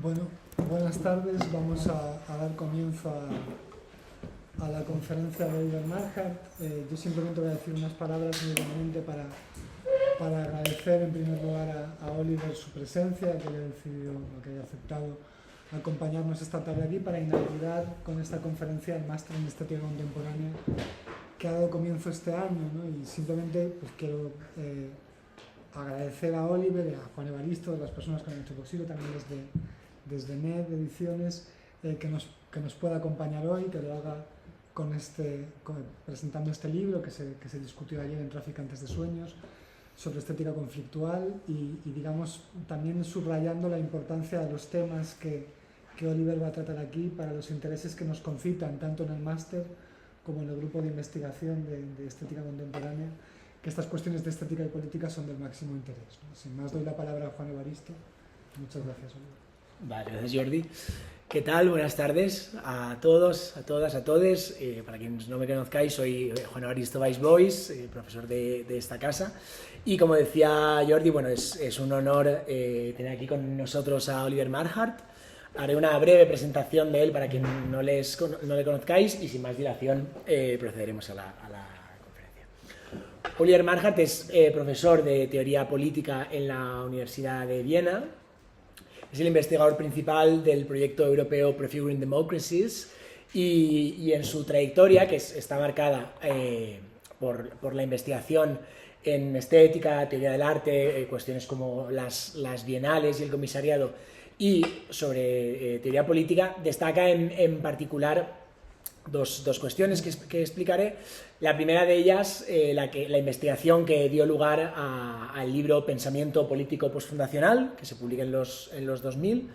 Bueno, buenas tardes. Vamos a dar comienzo a la conferencia de Oliver Marchart. Yo simplemente voy a decir unas palabras brevemente para agradecer en primer lugar a Oliver su presencia, que haya decidido, que haya aceptado acompañarnos esta tarde aquí para inaugurar con esta conferencia el Máster en Estética Contemporánea que ha dado comienzo este año, ¿no? Y simplemente pues, quiero agradecer a Oliver y a Juan Evaristo, a las personas que han hecho posible, también desde NED Ediciones, que nos pueda acompañar hoy, que lo haga presentando este libro que se discutió ayer en Traficantes de Sueños sobre estética conflictual y digamos también subrayando la importancia de los temas que Oliver va a tratar aquí para los intereses que nos concitan tanto en el máster como en el grupo de investigación de estética contemporánea, que estas cuestiones de estética y política son del máximo interés, ¿no? Sin más, doy la palabra a Juan Evaristo. Muchas gracias, Oliver. Vale, gracias Jordi. ¿Qué tal? Buenas tardes a todos, a todas, a todes. Para quienes no me conozcáis, soy Juan Evaristo Valls Boix, profesor de esta casa. Y como decía Jordi, bueno, es un honor tener aquí con nosotros a Oliver Marchart. Haré una breve presentación de él para quien no le conozcáis y sin más dilación procederemos a la conferencia. Oliver Marchart es profesor de teoría política en la Universidad de Viena. Es el investigador principal del proyecto europeo Prefiguring Democracies y en su trayectoria, que está marcada por la investigación en estética, teoría del arte, cuestiones como las bienales y el comisariado, y sobre teoría política, destaca en particular dos cuestiones que explicaré. La primera de ellas, la investigación que dio lugar al libro Pensamiento Político Postfundacional, que se publica en los 2000,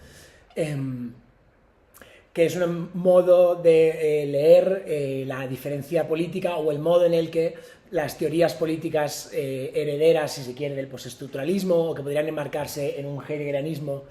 que es un modo de leer la diferencia política o el modo en el que las teorías políticas herederas, si se quiere, del postestructuralismo o que podrían enmarcarse en un heideggerianismo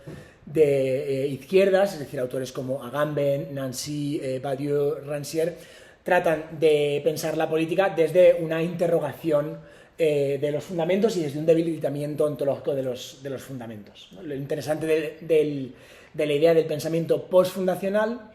de izquierdas, es decir, autores como Agamben, Nancy, Badiou, Rancière, tratan de pensar la política desde una interrogación de los fundamentos y desde un debilitamiento ontológico de los fundamentos, ¿no? Lo interesante de la idea del pensamiento postfundacional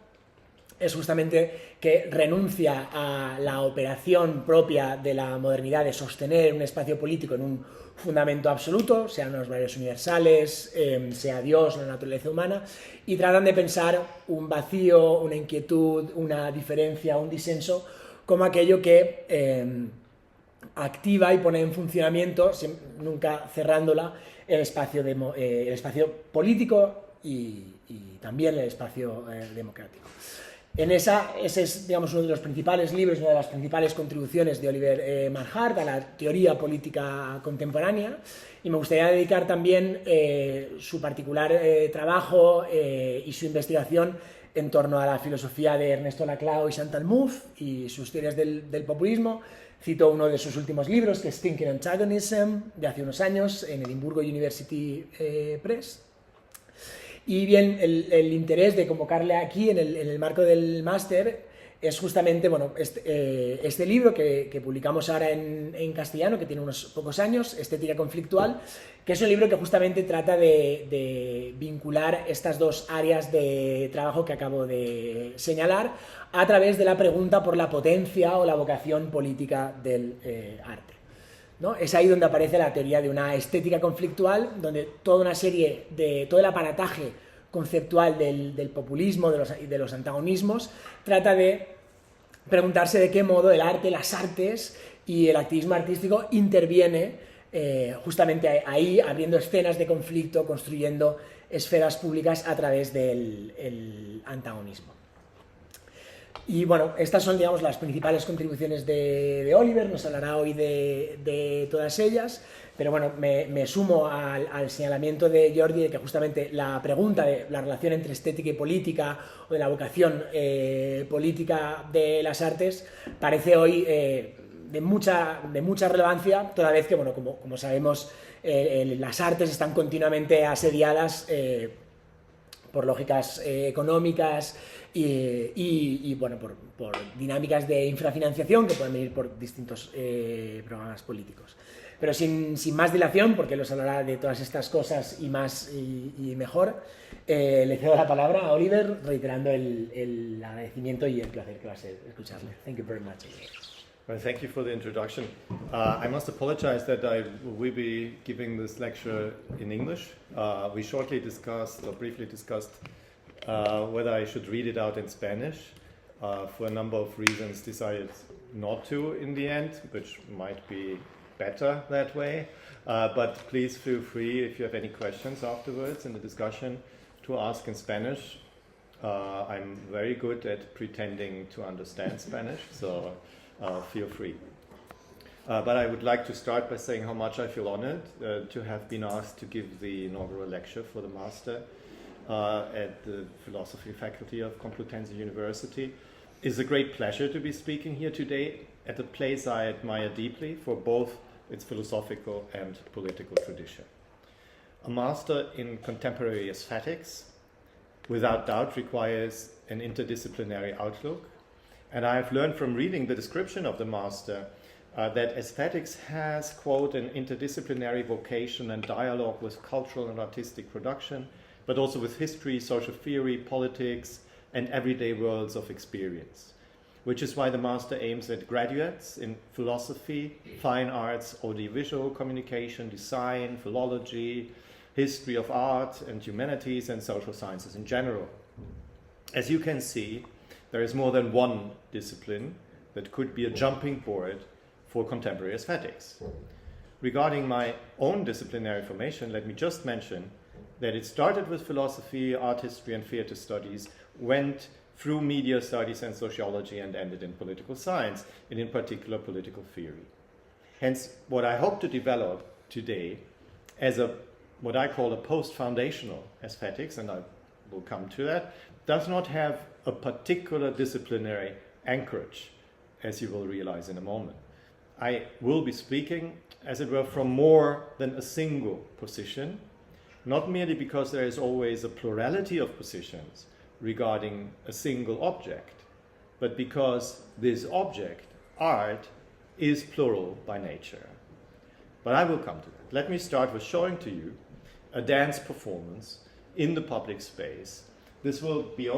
es justamente que renuncia a la operación propia de la modernidad de sostener un espacio político en un fundamento absoluto, sean los valores universales, sea Dios, la naturaleza humana, y tratan de pensar un vacío, una inquietud, una diferencia, un disenso, como aquello que activa y pone en funcionamiento, nunca cerrándola, el espacio político y también el espacio democrático. Ese es, digamos, uno de los principales libros, una de las principales contribuciones de Oliver Marchart a la teoría política contemporánea, y me gustaría dedicar también su particular trabajo y su investigación en torno a la filosofía de Ernesto Laclau y Chantal Mouffe y sus teorías del populismo. Cito uno de sus últimos libros, que es Thinking Antagonism, de hace unos años, en Edimburgo University Press. Y bien, el interés de convocarle aquí en el marco del máster es justamente, bueno, este libro que publicamos ahora en castellano, que tiene unos pocos años, Estética Conflictual, que es un libro que justamente trata de vincular estas dos áreas de trabajo que acabo de señalar a través de la pregunta por la potencia o la vocación política del arte, ¿no? Es ahí donde aparece la teoría de una estética conflictual, donde todo el aparataje conceptual del populismo, de los antagonismos, trata de preguntarse de qué modo el arte, las artes y el activismo artístico interviene justamente ahí, abriendo escenas de conflicto, construyendo esferas públicas a través del antagonismo. Y bueno, estas son, digamos, las principales contribuciones de Oliver. Nos hablará hoy de todas ellas, pero bueno, me sumo al señalamiento de Jordi de que justamente la pregunta de la relación entre estética y política o de la vocación política de las artes parece hoy de mucha relevancia, toda vez que, bueno, como sabemos, las artes están continuamente asediadas por lógicas económicas y bueno, por dinámicas de infrafinanciación que pueden venir por distintos programas políticos. Pero sin más dilación, porque nos hablará de todas estas cosas y más y mejor, le cedo la palabra a Oliver, reiterando el agradecimiento y el placer que va a ser escucharle. Thank you very much. Well, thank you for the introduction. I must apologize that I will be giving this lecture in English. We shortly discussed, or briefly discussed, whether I should read it out in Spanish. For a number of reasons, decided not to in the end, which might be better that way. But please feel free, if you have any questions afterwards in the discussion, to ask in Spanish. I'm very good at pretending to understand Spanish, so feel free. But I would like to start by saying how much I feel honored to have been asked to give the inaugural lecture for the Master at the Philosophy Faculty of Conferencia University. It's a great pleasure to be speaking here today at a place I admire deeply for both its philosophical and political tradition. A Master in Contemporary Aesthetics, without doubt, requires an interdisciplinary outlook. And I've learned from reading the description of the Master that aesthetics has, quote, an interdisciplinary vocation and dialogue with cultural and artistic production, but also with history, social theory, politics, and everyday worlds of experience, which is why the Master aims at graduates in philosophy, fine arts, audiovisual communication, design, philology, history of art and humanities, and social sciences in general. As you can see, there is more than one discipline that could be a jumping board for contemporary aesthetics. Regarding my own disciplinary formation, let me just mention that it started with philosophy, art history, and theater studies, went through media studies and sociology, and ended in political science, and in particular political theory. Hence, what I hope to develop today as what I call a post-foundational aesthetics, and I will come to that, does not have a particular disciplinary anchorage, as you will realize in a moment. I will be speaking, as it were, from more than a single position, not merely because there is always a plurality of positions regarding a single object, but because this object, art, is plural by nature. But I will come to that. Let me start with showing to you a dance performance in the public space. This will be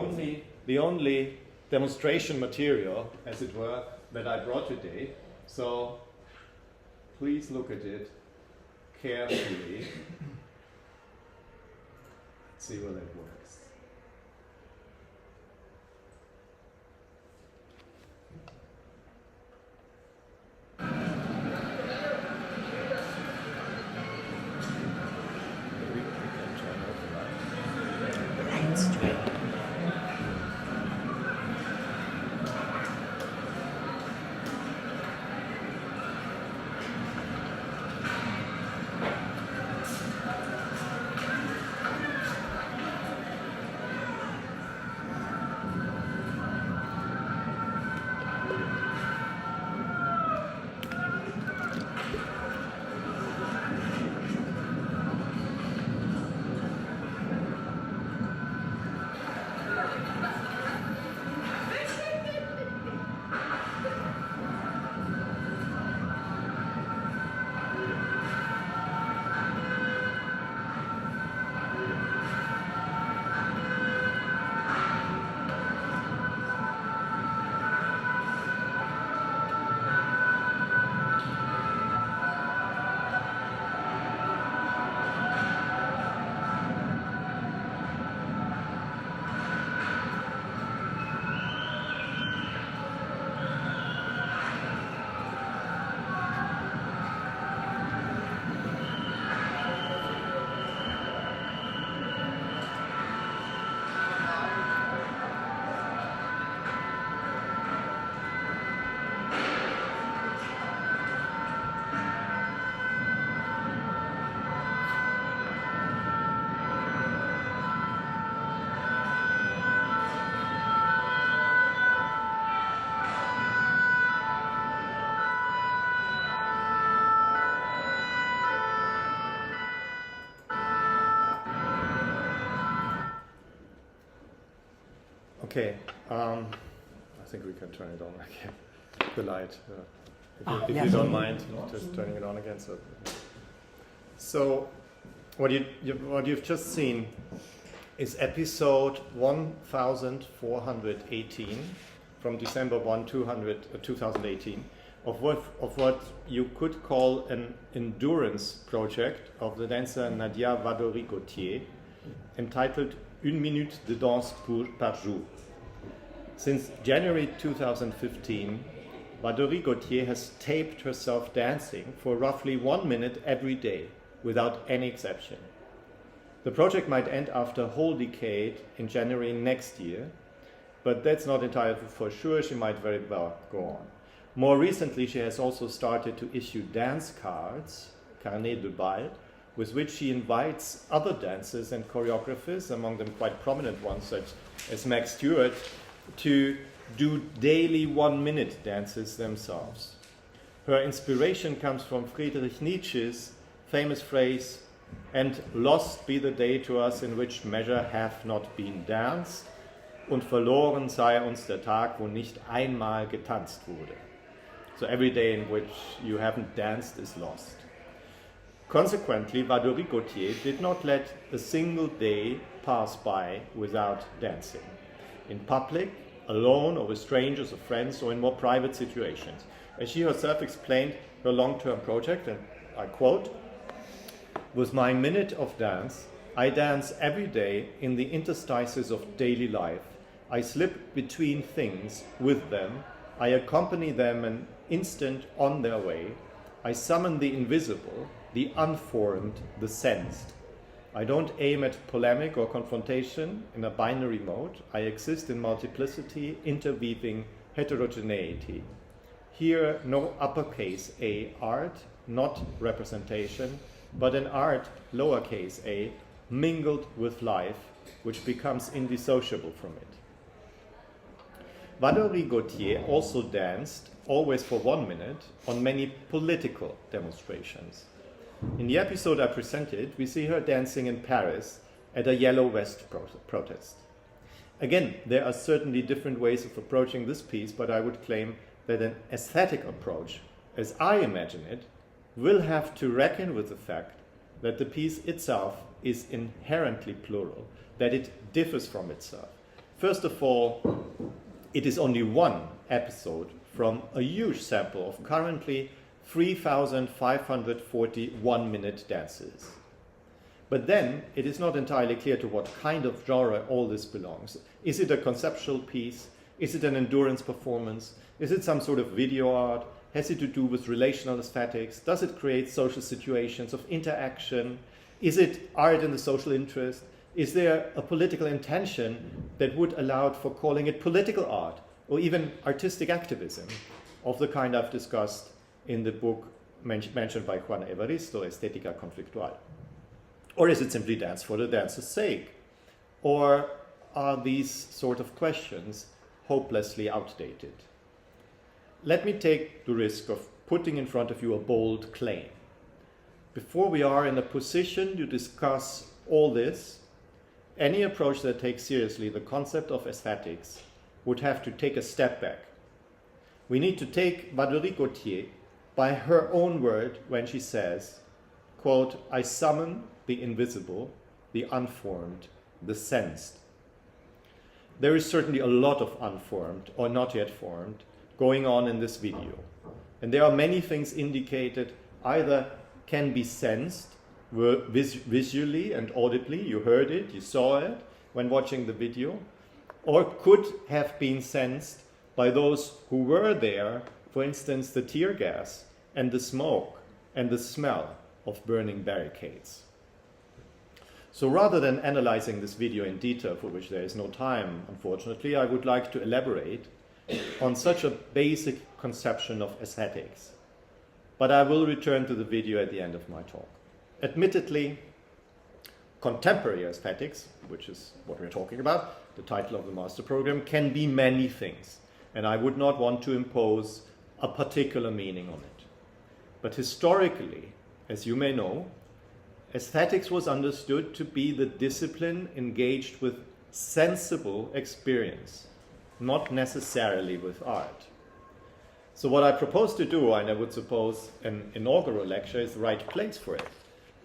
the only demonstration material, as it were, that I brought today. So please look at it carefully. See whether it works. Okay, I think we can turn it on again, the light. If yes. you don't mind, just turning it on again. So what you've just seen is episode 1418 from December 1, 2018 of what you could call an endurance project of the dancer Nadia Vadori-Gauthier, entitled Une minute de danse par jour. Since January 2015, Vadori-Gauthier has taped herself dancing for roughly 1 minute every day, without any exception. The project might end after a whole decade in January next year, but that's not entirely for sure. She might very well go on. More recently, she has also started to issue dance cards, carnet de bal, with which she invites other dancers and choreographers, among them quite prominent ones such as Max Stewart, to do daily 1-minute dances themselves. Her inspiration comes from Friedrich Nietzsche's famous phrase, "And lost be the day to us in which measure hath not been danced, und verloren sei uns der Tag, wo nicht einmal getanzt wurde." So every day in which you haven't danced is lost. Consequently, Vadori-Gauthier did not let a single day pass by without dancing. In public, alone, or with strangers or friends, or in more private situations. As she herself explained her long-term project, and I quote, "With my minute of dance, I dance every day in the interstices of daily life. I slip between things with them. I accompany them an instant on their way. I summon the invisible, the unformed, the sensed. I don't aim at polemic or confrontation in a binary mode. I exist in multiplicity, interweaving heterogeneity. Here, no uppercase A art, not representation, but an art, lowercase a, mingled with life, which becomes indissociable from it." Vadori-Gauthier also danced, always for 1 minute, on many political demonstrations. In the episode I presented, we see her dancing in Paris at a Yellow Vest protest. Again, there are certainly different ways of approaching this piece, but I would claim that an aesthetic approach, as I imagine it, will have to reckon with the fact that the piece itself is inherently plural, that it differs from itself. First of all, it is only one episode from a huge sample of currently 3,540 1-minute dances. But then it is not entirely clear to what kind of genre all this belongs. Is it a conceptual piece? Is it an endurance performance? Is it some sort of video art? Has it to do with relational aesthetics? Does it create social situations of interaction? Is it art in the social interest? Is there a political intention that would allow for calling it political art or even artistic activism of the kind I've discussed in the book mentioned by Juan Evaristo, Estética Contemporánea? Or is it simply dance for the dance's sake? Or are these sort of questions hopelessly outdated? Let me take the risk of putting in front of you a bold claim. Before we are in a position to discuss all this, any approach that takes seriously the concept of aesthetics would have to take a step back. We need to take Vadori-Gauthier by her own word when she says, quote, "I summon the invisible, the unformed, the sensed." There is certainly a lot of unformed or not yet formed going on in this video. And there are many things indicated either can be sensed visually and audibly, you heard it, you saw it when watching the video, or could have been sensed by those who were there, for instance, the tear gas and the smoke and the smell of burning barricades. So rather than analyzing this video in detail, for which there is no time, unfortunately, I would like to elaborate on such a basic conception of aesthetics. But I will return to the video at the end of my talk. Admittedly, contemporary aesthetics, which is what we're talking about, the title of the master program, can be many things, and I would not want to impose a particular meaning on it. But historically, as you may know, aesthetics was understood to be the discipline engaged with sensible experience, not necessarily with art. So what I propose to do, and I would suppose an inaugural lecture is the right place for it,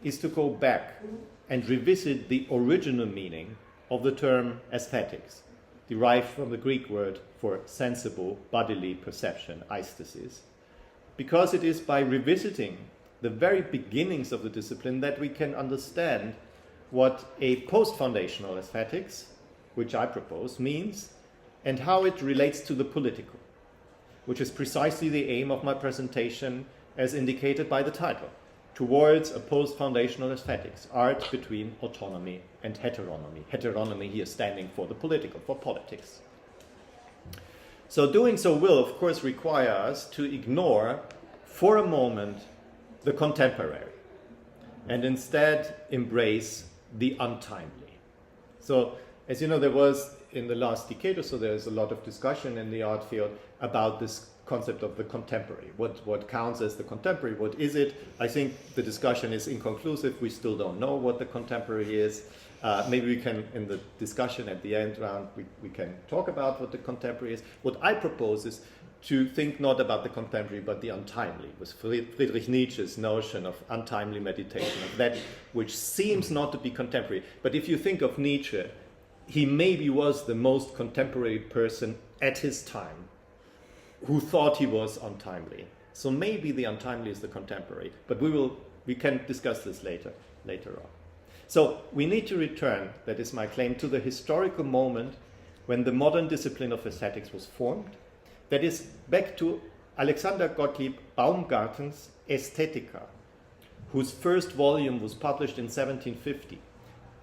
is to go back and revisit the original meaning of the term aesthetics, derived from the Greek word for sensible bodily perception, aesthesis, because it is by revisiting the very beginnings of the discipline that we can understand what a post-foundational aesthetics, which I propose, means, and how it relates to the political, which is precisely the aim of my presentation as indicated by the title, Towards a Post-Foundational Aesthetics, Art Between Autonomy and Heteronomy. Heteronomy here standing for the political, for politics. So doing so will, of course, require us to ignore for a moment the contemporary and instead embrace the untimely. So, as you know, there was in the last decade or so, there's a lot of discussion in the art field about this concept of the contemporary. What counts as the contemporary? What is it? I think the discussion is inconclusive. We still don't know what the contemporary is. Maybe we can, in the discussion at the end round, we can talk about what the contemporary is. What I propose is to think not about the contemporary, but the untimely, with Friedrich Nietzsche's notion of untimely meditation, of that which seems not to be contemporary. But if you think of Nietzsche, he maybe was the most contemporary person at his time who thought he was untimely. So maybe the untimely is the contemporary, but we can discuss this later on. So we need to return, that is my claim, to the historical moment when the modern discipline of aesthetics was formed. That is back to Alexander Gottlieb Baumgarten's Ästhetica, whose first volume was published in 1750.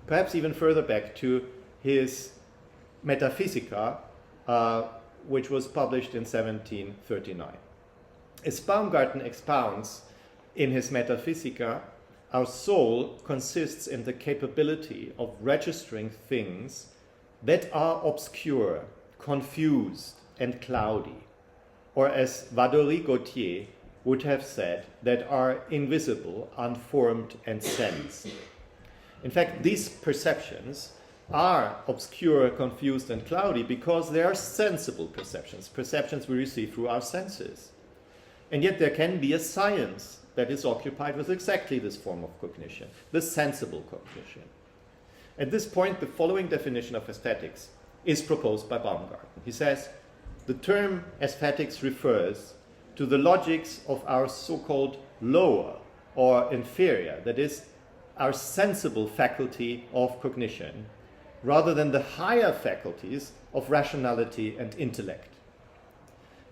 Perhaps even further back to his Metaphysica, which was published in 1739. As Baumgarten expounds in his Metaphysica, our soul consists in the capability of registering things that are obscure, confused, and cloudy, or as Valéry Gautier would have said, that are invisible, unformed, and sensed. In fact, these perceptions are obscure, confused, and cloudy because they are sensible perceptions, perceptions we receive through our senses. And yet there can be a science that is occupied with exactly this form of cognition, the sensible cognition. At this point, the following definition of aesthetics is proposed by Baumgarten. He says, the term aesthetics refers to the logics of our so-called lower or inferior, that is, our sensible faculty of cognition, rather than the higher faculties of rationality and intellect.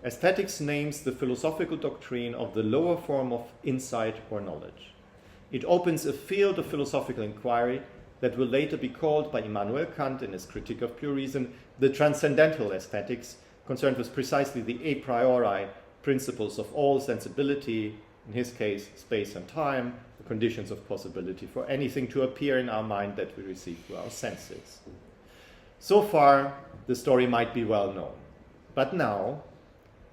Aesthetics names the philosophical doctrine of the lower form of insight or knowledge. It opens a field of philosophical inquiry that will later be called by Immanuel Kant in his Critique of Pure Reason the transcendental aesthetics, concerned with precisely the a priori principles of all sensibility, in his case, space and time, the conditions of possibility for anything to appear in our mind that we receive through our senses. So far, the story might be well known. But now,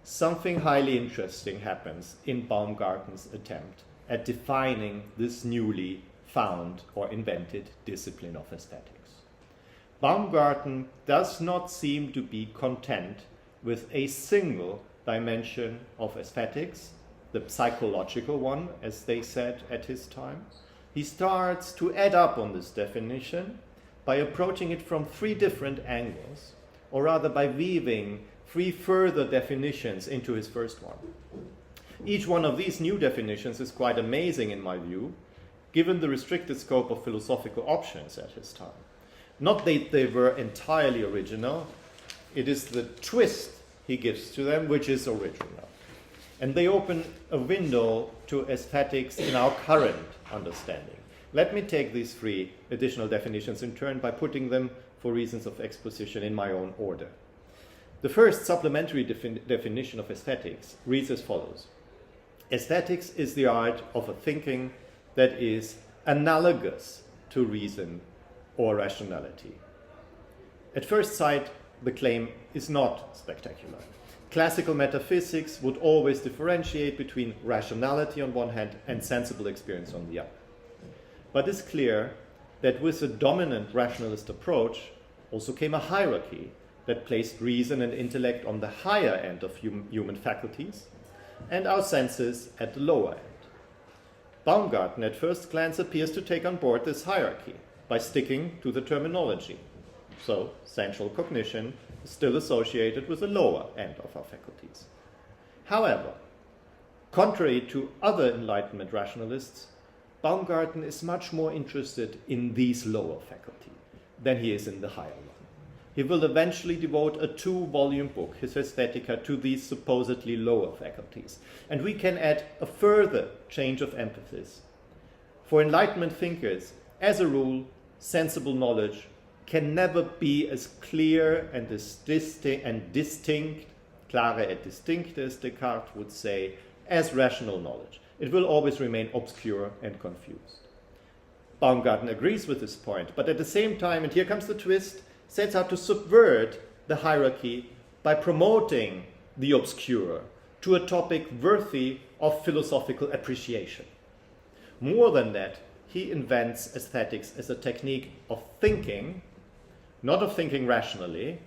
something highly interesting happens in Baumgarten's attempt at defining this newly found or invented discipline of aesthetics. Baumgarten does not seem to be content with a single dimension of aesthetics, the psychological one, as they said at his time. He starts to add up on this definition by approaching it from three different angles, or rather by weaving three further definitions into his first one. Each one of these new definitions is quite amazing in my view, given the restricted scope of philosophical options at his time. Not that they were entirely original, it is the twist he gives to them which is original. And they open a window to aesthetics in our current understanding. Let me take these three additional definitions in turn by putting them, for reasons of exposition, in my own order. The first supplementary definition of aesthetics reads as follows. Aesthetics is the art of a thinking that is analogous to reason or rationality. At first sight, the claim is not spectacular. Classical metaphysics would always differentiate between rationality on one hand and sensible experience on the other. But it's clear that with a dominant rationalist approach, also came a hierarchy that placed reason and intellect on the higher end of human faculties and our senses at the lower end. Baumgarten at first glance appears to take on board this hierarchy by sticking to the terminology. So, sensual cognition is still associated with the lower end of our faculties. However, contrary to other Enlightenment rationalists, Baumgarten is much more interested in these lower faculties than he is in the higher one. He will eventually devote a 2-volume book, his Aesthetica, to these supposedly lower faculties. And we can add a further change of emphasis. For Enlightenment thinkers, as a rule, sensible knowledge can never be as clear and as distinct, klare et distincte, as Descartes would say, as rational knowledge. It will always remain obscure and confused. Baumgarten agrees with this point, but at the same time, and here comes the twist, sets out to subvert the hierarchy by promoting the obscure to a topic worthy of philosophical appreciation. More than that, he invents aesthetics as a technique of thinking, not of thinking rationally,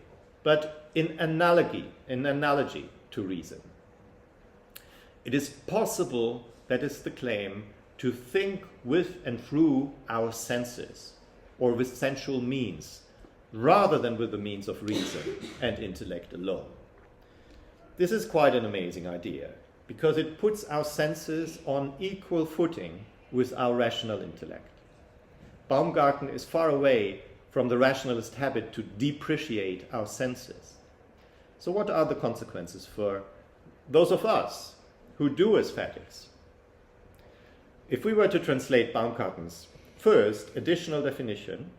but in analogy to reason. It is possible, that is the claim, to think with and through our senses, or with sensual means, rather than with the means of reason and intellect alone. This is quite an amazing idea, because it puts our senses on equal footing with our rational intellect. Baumgarten is far away from the rationalist habit to depreciate our senses. So what are the consequences for those of us who do aesthetics? If we were to translate Baumgarten's first additional definition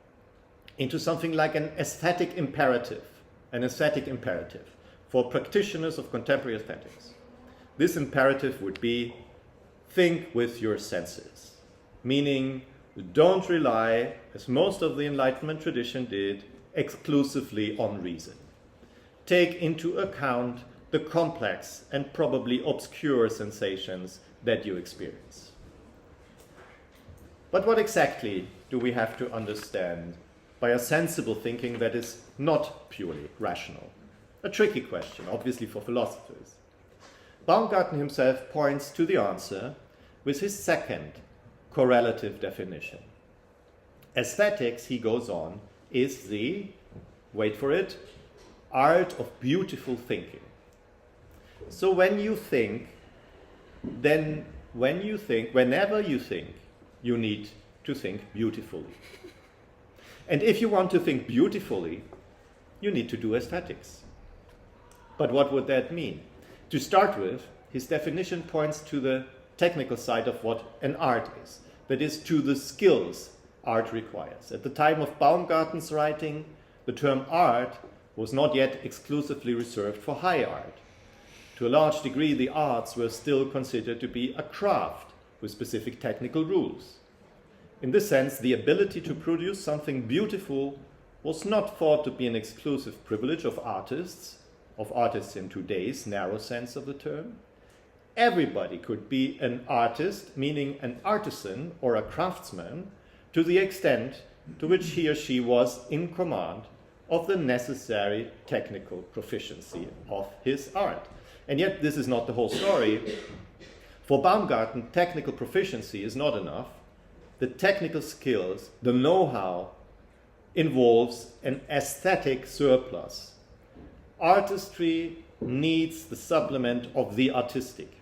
into something like an aesthetic imperative for practitioners of contemporary aesthetics, this imperative would be think with your senses, meaning don't rely, as most of the Enlightenment tradition did, exclusively on reason. Take into account the complex and probably obscure sensations that you experience. But what exactly do we have to understand by a sensible thinking that is not purely rational? A tricky question, obviously, for philosophers. Baumgarten himself points to the answer with his second correlative definition. Aesthetics, he goes on, is the, wait for it, art of beautiful thinking. So whenever you think, you need to think beautifully. And if you want to think beautifully, you need to do aesthetics. But what would that mean? To start with, his definition points to the technical side of what an art is. That is, to the skills art requires. At the time of Baumgarten's writing, the term art was not yet exclusively reserved for high art. To a large degree, the arts were still considered to be a craft with specific technical rules. In this sense, the ability to produce something beautiful was not thought to be an exclusive privilege of artists in today's narrow sense of the term. Everybody could be an artist, meaning an artisan or a craftsman, to the extent to which he or she was in command of the necessary technical proficiency of his art. And yet this is not the whole story. For Baumgarten, technical proficiency is not enough. The technical skills, the know-how, involves an aesthetic surplus. Artistry needs the supplement of the artistic.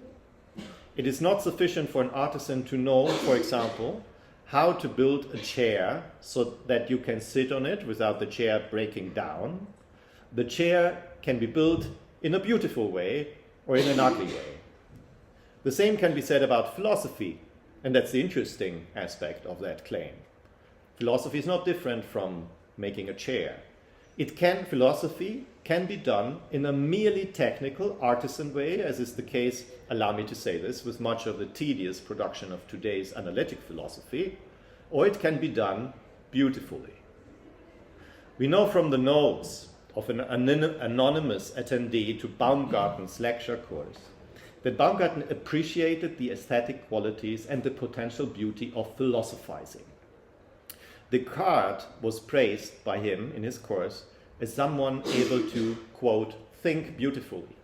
It is not sufficient for an artisan to know, for example, how to build a chair so that you can sit on it without the chair breaking down. The chair can be built in a beautiful way or in an ugly way. The same can be said about philosophy, and that's the interesting aspect of that claim. Philosophy is not different from making a chair. Philosophy can be done in a merely technical, artisan way, as is the case, allow me to say this, with much of the tedious production of today's analytic philosophy, or it can be done beautifully. We know from the notes of an anonymous attendee to Baumgarten's lecture course that Baumgarten appreciated the aesthetic qualities and the potential beauty of philosophizing. Descartes was praised by him in his course as someone able to, quote, think beautifully.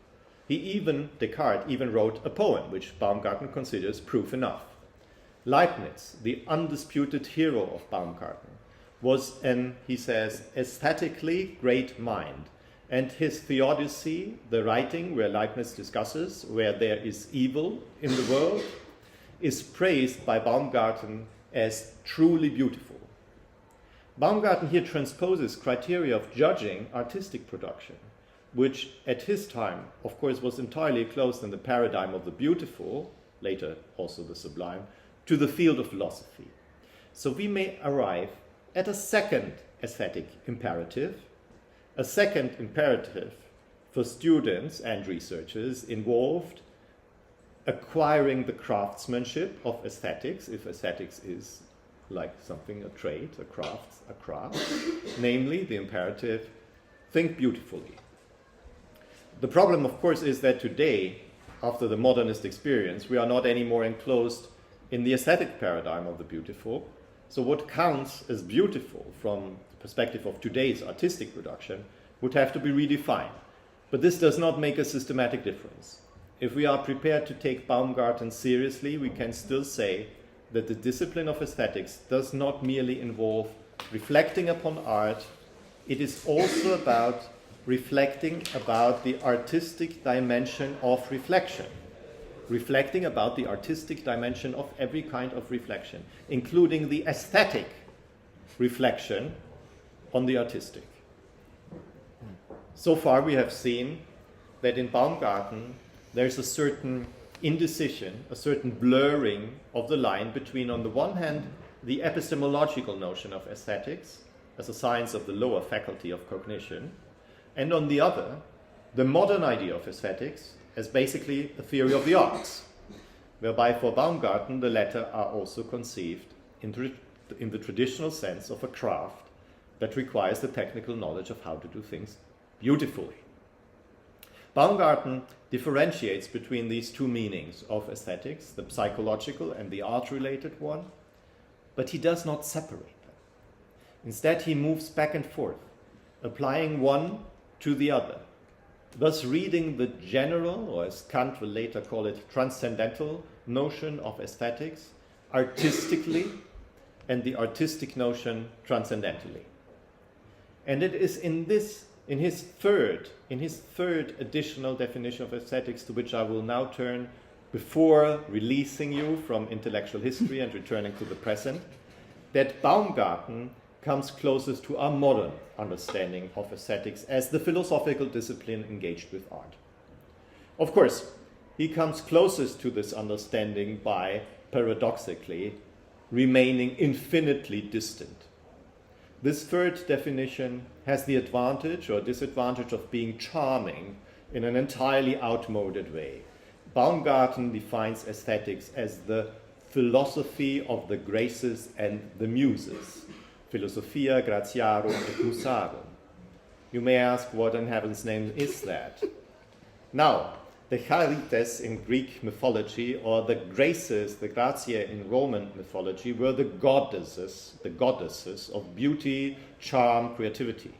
Descartes even wrote a poem, which Baumgarten considers proof enough. Leibniz, the undisputed hero of Baumgarten, was an, he says, aesthetically great mind. And his Theodicy, the writing where Leibniz discusses where there is evil in the world, is praised by Baumgarten as truly beautiful. Baumgarten here transposes criteria of judging artistic production, which at his time, of course, was entirely closed in the paradigm of the beautiful, later also the sublime, to the field of philosophy. So we may arrive at a second aesthetic imperative, a second imperative for students and researchers involved acquiring the craftsmanship of aesthetics, if aesthetics is like something, a trade, a craft, namely the imperative, think beautifully. The problem, of course, is that today, after the modernist experience, we are not anymore enclosed in the aesthetic paradigm of the beautiful. So what counts as beautiful from the perspective of today's artistic production would have to be redefined. But this does not make a systematic difference. If we are prepared to take Baumgarten seriously, we can still say that the discipline of aesthetics does not merely involve reflecting upon art, it is also about reflecting about the artistic dimension of reflection, reflecting about the artistic dimension of every kind of reflection, including the aesthetic reflection on the artistic. So far we have seen that in Baumgarten there's a certain indecision, a certain blurring of the line between, on the one hand, the epistemological notion of aesthetics as a science of the lower faculty of cognition, and on the other, the modern idea of aesthetics as basically a theory of the arts, whereby for Baumgarten the latter are also conceived in the traditional sense of a craft that requires the technical knowledge of how to do things beautifully. Baumgarten differentiates between these two meanings of aesthetics, the psychological and the art-related one, but he does not separate them. Instead, he moves back and forth, applying one to the other, thus reading the general, or as Kant will later call it, transcendental notion of aesthetics artistically and the artistic notion transcendentally. And it is in his third additional definition of aesthetics, to which I will now turn before releasing you from intellectual history and returning to the present, that Baumgarten comes closest to our modern understanding of aesthetics as the philosophical discipline engaged with art. Of course, he comes closest to this understanding by, paradoxically, remaining infinitely distant. This third definition has the advantage or disadvantage of being charming in an entirely outmoded way. Baumgarten defines aesthetics as the philosophy of the graces and the muses, philosophia gratiarum et musarum. You may ask, what in heaven's name is that? Now, the charites in Greek mythology, or the graces, the gratia in Roman mythology, were the goddesses of beauty, charm, creativity.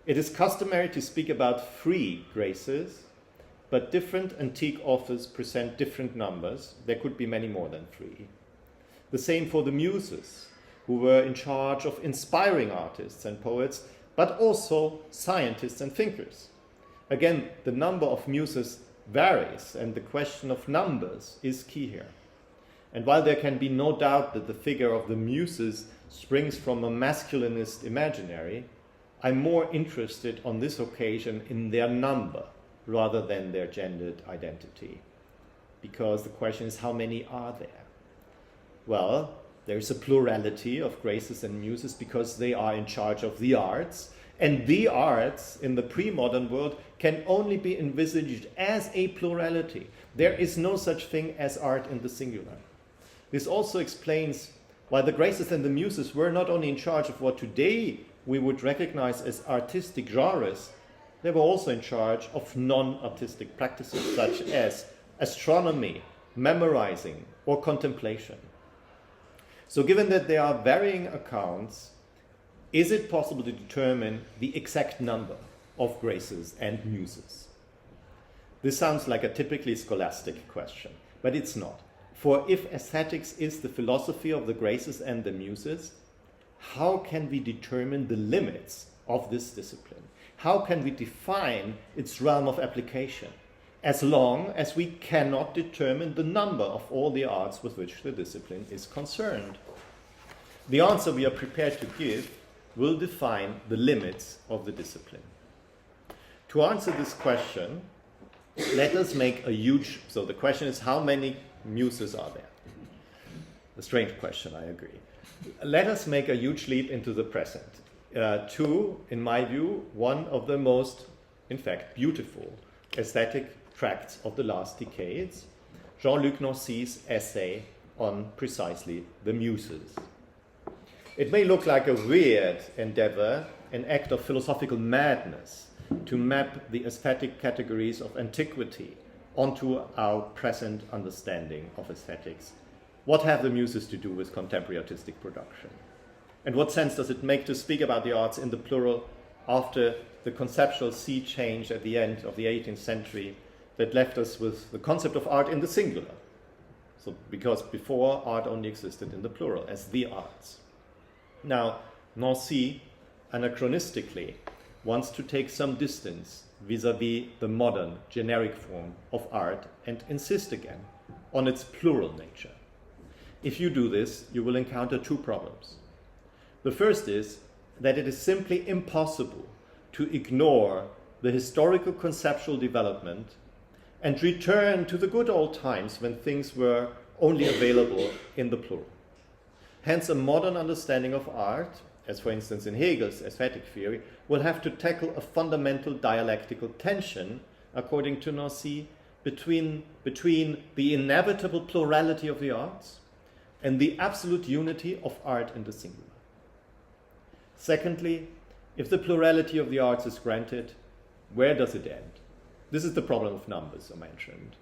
It is customary to speak about three graces, but different antique authors present different numbers. There could be many more than three. The same for the muses, who were in charge of inspiring artists and poets, but also scientists and thinkers. Again, the number of muses varies, and the question of numbers is key here. And while there can be no doubt that the figure of the muses springs from a masculinist imaginary, I'm more interested on this occasion in their number rather than their gendered identity. Because the question is, how many are there? Well, there's a plurality of graces and muses because they are in charge of the arts, and the arts in the pre-modern world can only be envisaged as a plurality. There is no such thing as art in the singular. This also explains why the graces and the muses were not only in charge of what today we would recognize as artistic genres, they were also in charge of non-artistic practices such as astronomy, memorizing, or contemplation. So given that there are varying accounts, is it possible to determine the exact number of graces and muses? This sounds like a typically scholastic question, but it's not. For if aesthetics is the philosophy of the graces and the muses, how can we determine the limits of this discipline? How can we define its realm of application, as long as we cannot determine the number of all the arts with which the discipline is concerned? The answer we are prepared to give will define the limits of the discipline. To answer this question, let us make a huge... So the question is, how many muses are there? A strange question, I agree. Let us make a huge leap into the present. To, in my view, one of the most, in fact, beautiful aesthetic tracts of the last decades, Jean-Luc Nancy's essay on precisely the muses. It may look like a weird endeavor, an act of philosophical madness, to map the aesthetic categories of antiquity onto our present understanding of aesthetics. What have the muses to do with contemporary artistic production? And what sense does it make to speak about the arts in the plural after the conceptual sea change at the end of the 18th century that left us with the concept of art in the singular? So, because before, art only existed in the plural, as the arts. Now, Nancy, anachronistically, wants to take some distance vis-à-vis the modern, generic form of art and insist again on its plural nature. If you do this, you will encounter two problems. The first is that it is simply impossible to ignore the historical conceptual development and return to the good old times when things were only available in the plural. Hence, a modern understanding of art, as for instance in Hegel's aesthetic theory, will have to tackle a fundamental dialectical tension, according to Nancy, between the inevitable plurality of the arts and the absolute unity of art in the singular. Secondly, if the plurality of the arts is granted, where does it end? This is the problem of numbers I mentioned.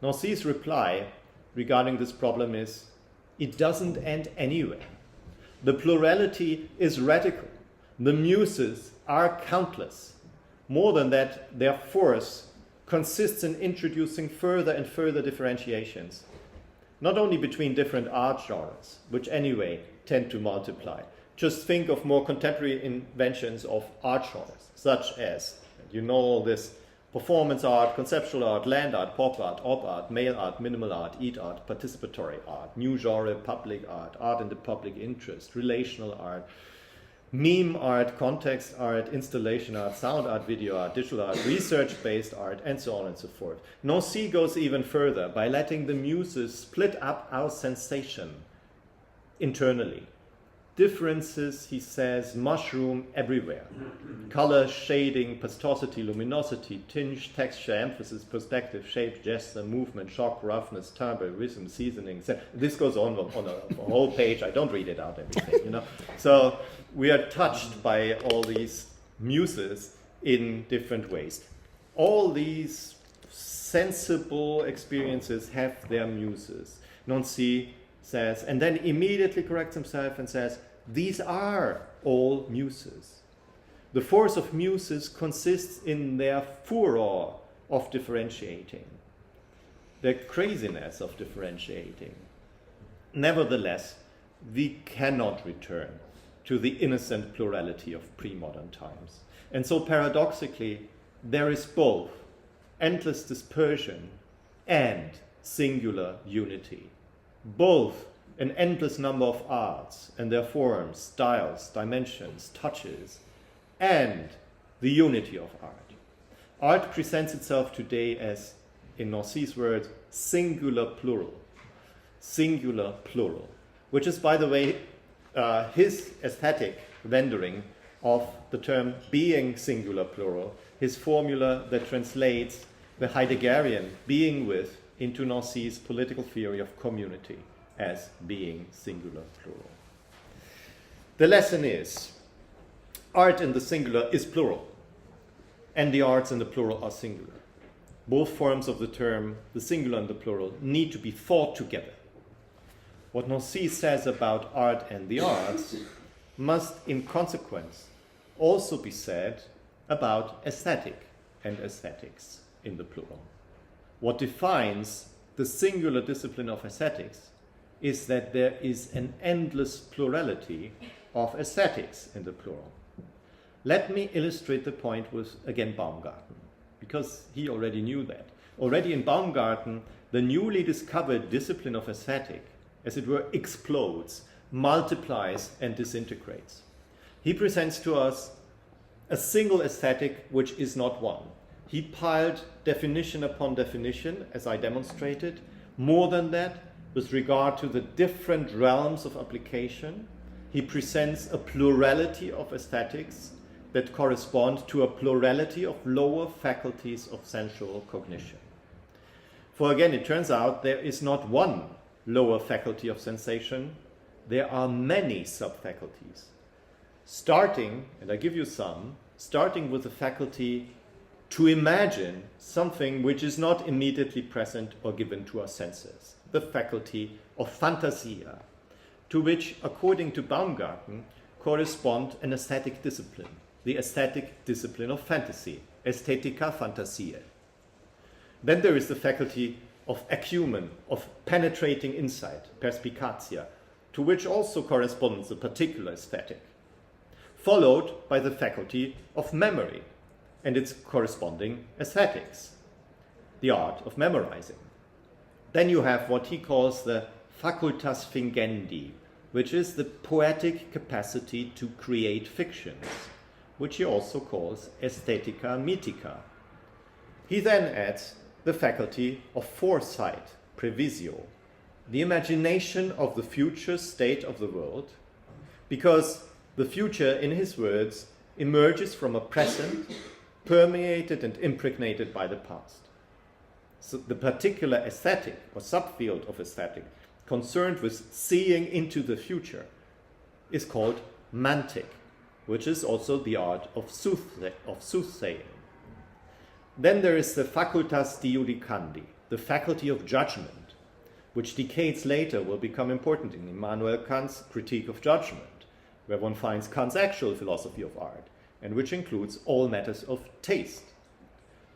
Nancy's reply regarding this problem is, it doesn't end anywhere. The plurality is radical. The muses are countless. More than that, their force consists in introducing further and further differentiations, not only between different art genres, which anyway tend to multiply. Just think of more contemporary inventions of art genres, such as, you know all this, performance art, conceptual art, land art, pop art, op art, mail art, minimal art, eat art, participatory art, new genre, public art, art in the public interest, relational art, meme art, context art, installation art, sound art, video art, digital art, research-based art, and so on and so forth. Nancy goes even further by letting the muses split up our sensation internally. Differences, he says, mushroom everywhere. Color, shading, pastosity, luminosity, tinge, texture, emphasis, perspective, shape, gesture, movement, shock, roughness, timbre, rhythm, seasoning. This goes on a whole page. I don't read it out everything, you know. So we are touched by all these muses in different ways. All these sensible experiences have their muses. Nancy says, and then immediately corrects himself and says, these are all muses. The force of muses consists in their furor of differentiating, their craziness of differentiating. Nevertheless, we cannot return to the innocent plurality of pre-modern times. And so paradoxically, there is both endless dispersion and singular unity. Both an endless number of arts and their forms, styles, dimensions, touches, and the unity of art. Art presents itself today as, in Nancy's words, singular plural, which is, by the way, his aesthetic rendering of the term being singular plural, his formula that translates the Heideggerian being with into Nancy's political theory of community as being singular plural. The lesson is, art in the singular is plural, and the arts in the plural are singular. Both forms of the term, the singular and the plural, need to be thought together. what Nancy says about art and the arts must, in consequence, also be said about aesthetic and aesthetics in the plural. What defines the singular discipline of aesthetics is that there is an endless plurality of aesthetics in the plural. Let me illustrate the point with, again, Baumgarten, because he already knew that. Already in Baumgarten, the newly discovered discipline of aesthetic, as it were, explodes, multiplies, and disintegrates. He presents to us a single aesthetic which is not one. He piled definition upon definition, as I demonstrated. More than that, with regard to the different realms of application, he presents a plurality of aesthetics that correspond to a plurality of lower faculties of sensual cognition. For again, it turns out there is not one lower faculty of sensation, there are many subfaculties. Starting, and I give you some, starting with the faculty to imagine something which is not immediately present or given to our senses, the faculty of fantasia, to which, according to Baumgarten, correspond an aesthetic discipline, the aesthetic discipline of fantasy, Ästhetica Fantasiae. Then there is the faculty of acumen, of penetrating insight, perspicacia, to which also corresponds a particular aesthetic, followed by the faculty of memory and its corresponding aesthetics, the art of memorizing. Then you have what he calls the facultas fingendi, which is the poetic capacity to create fictions, which he also calls aesthetica mythica. He then adds the faculty of foresight, previsio, the imagination of the future state of the world, because the future, in his words, emerges from a present permeated and impregnated by the past. So the particular aesthetic or subfield of aesthetic concerned with seeing into the future is called mantic, which is also the art of soothsaying. Then there is the facultas diudicandi, the faculty of judgment, which decades later will become important in Immanuel Kant's Critique of Judgment, where one finds Kant's actual philosophy of art, and which includes all matters of taste.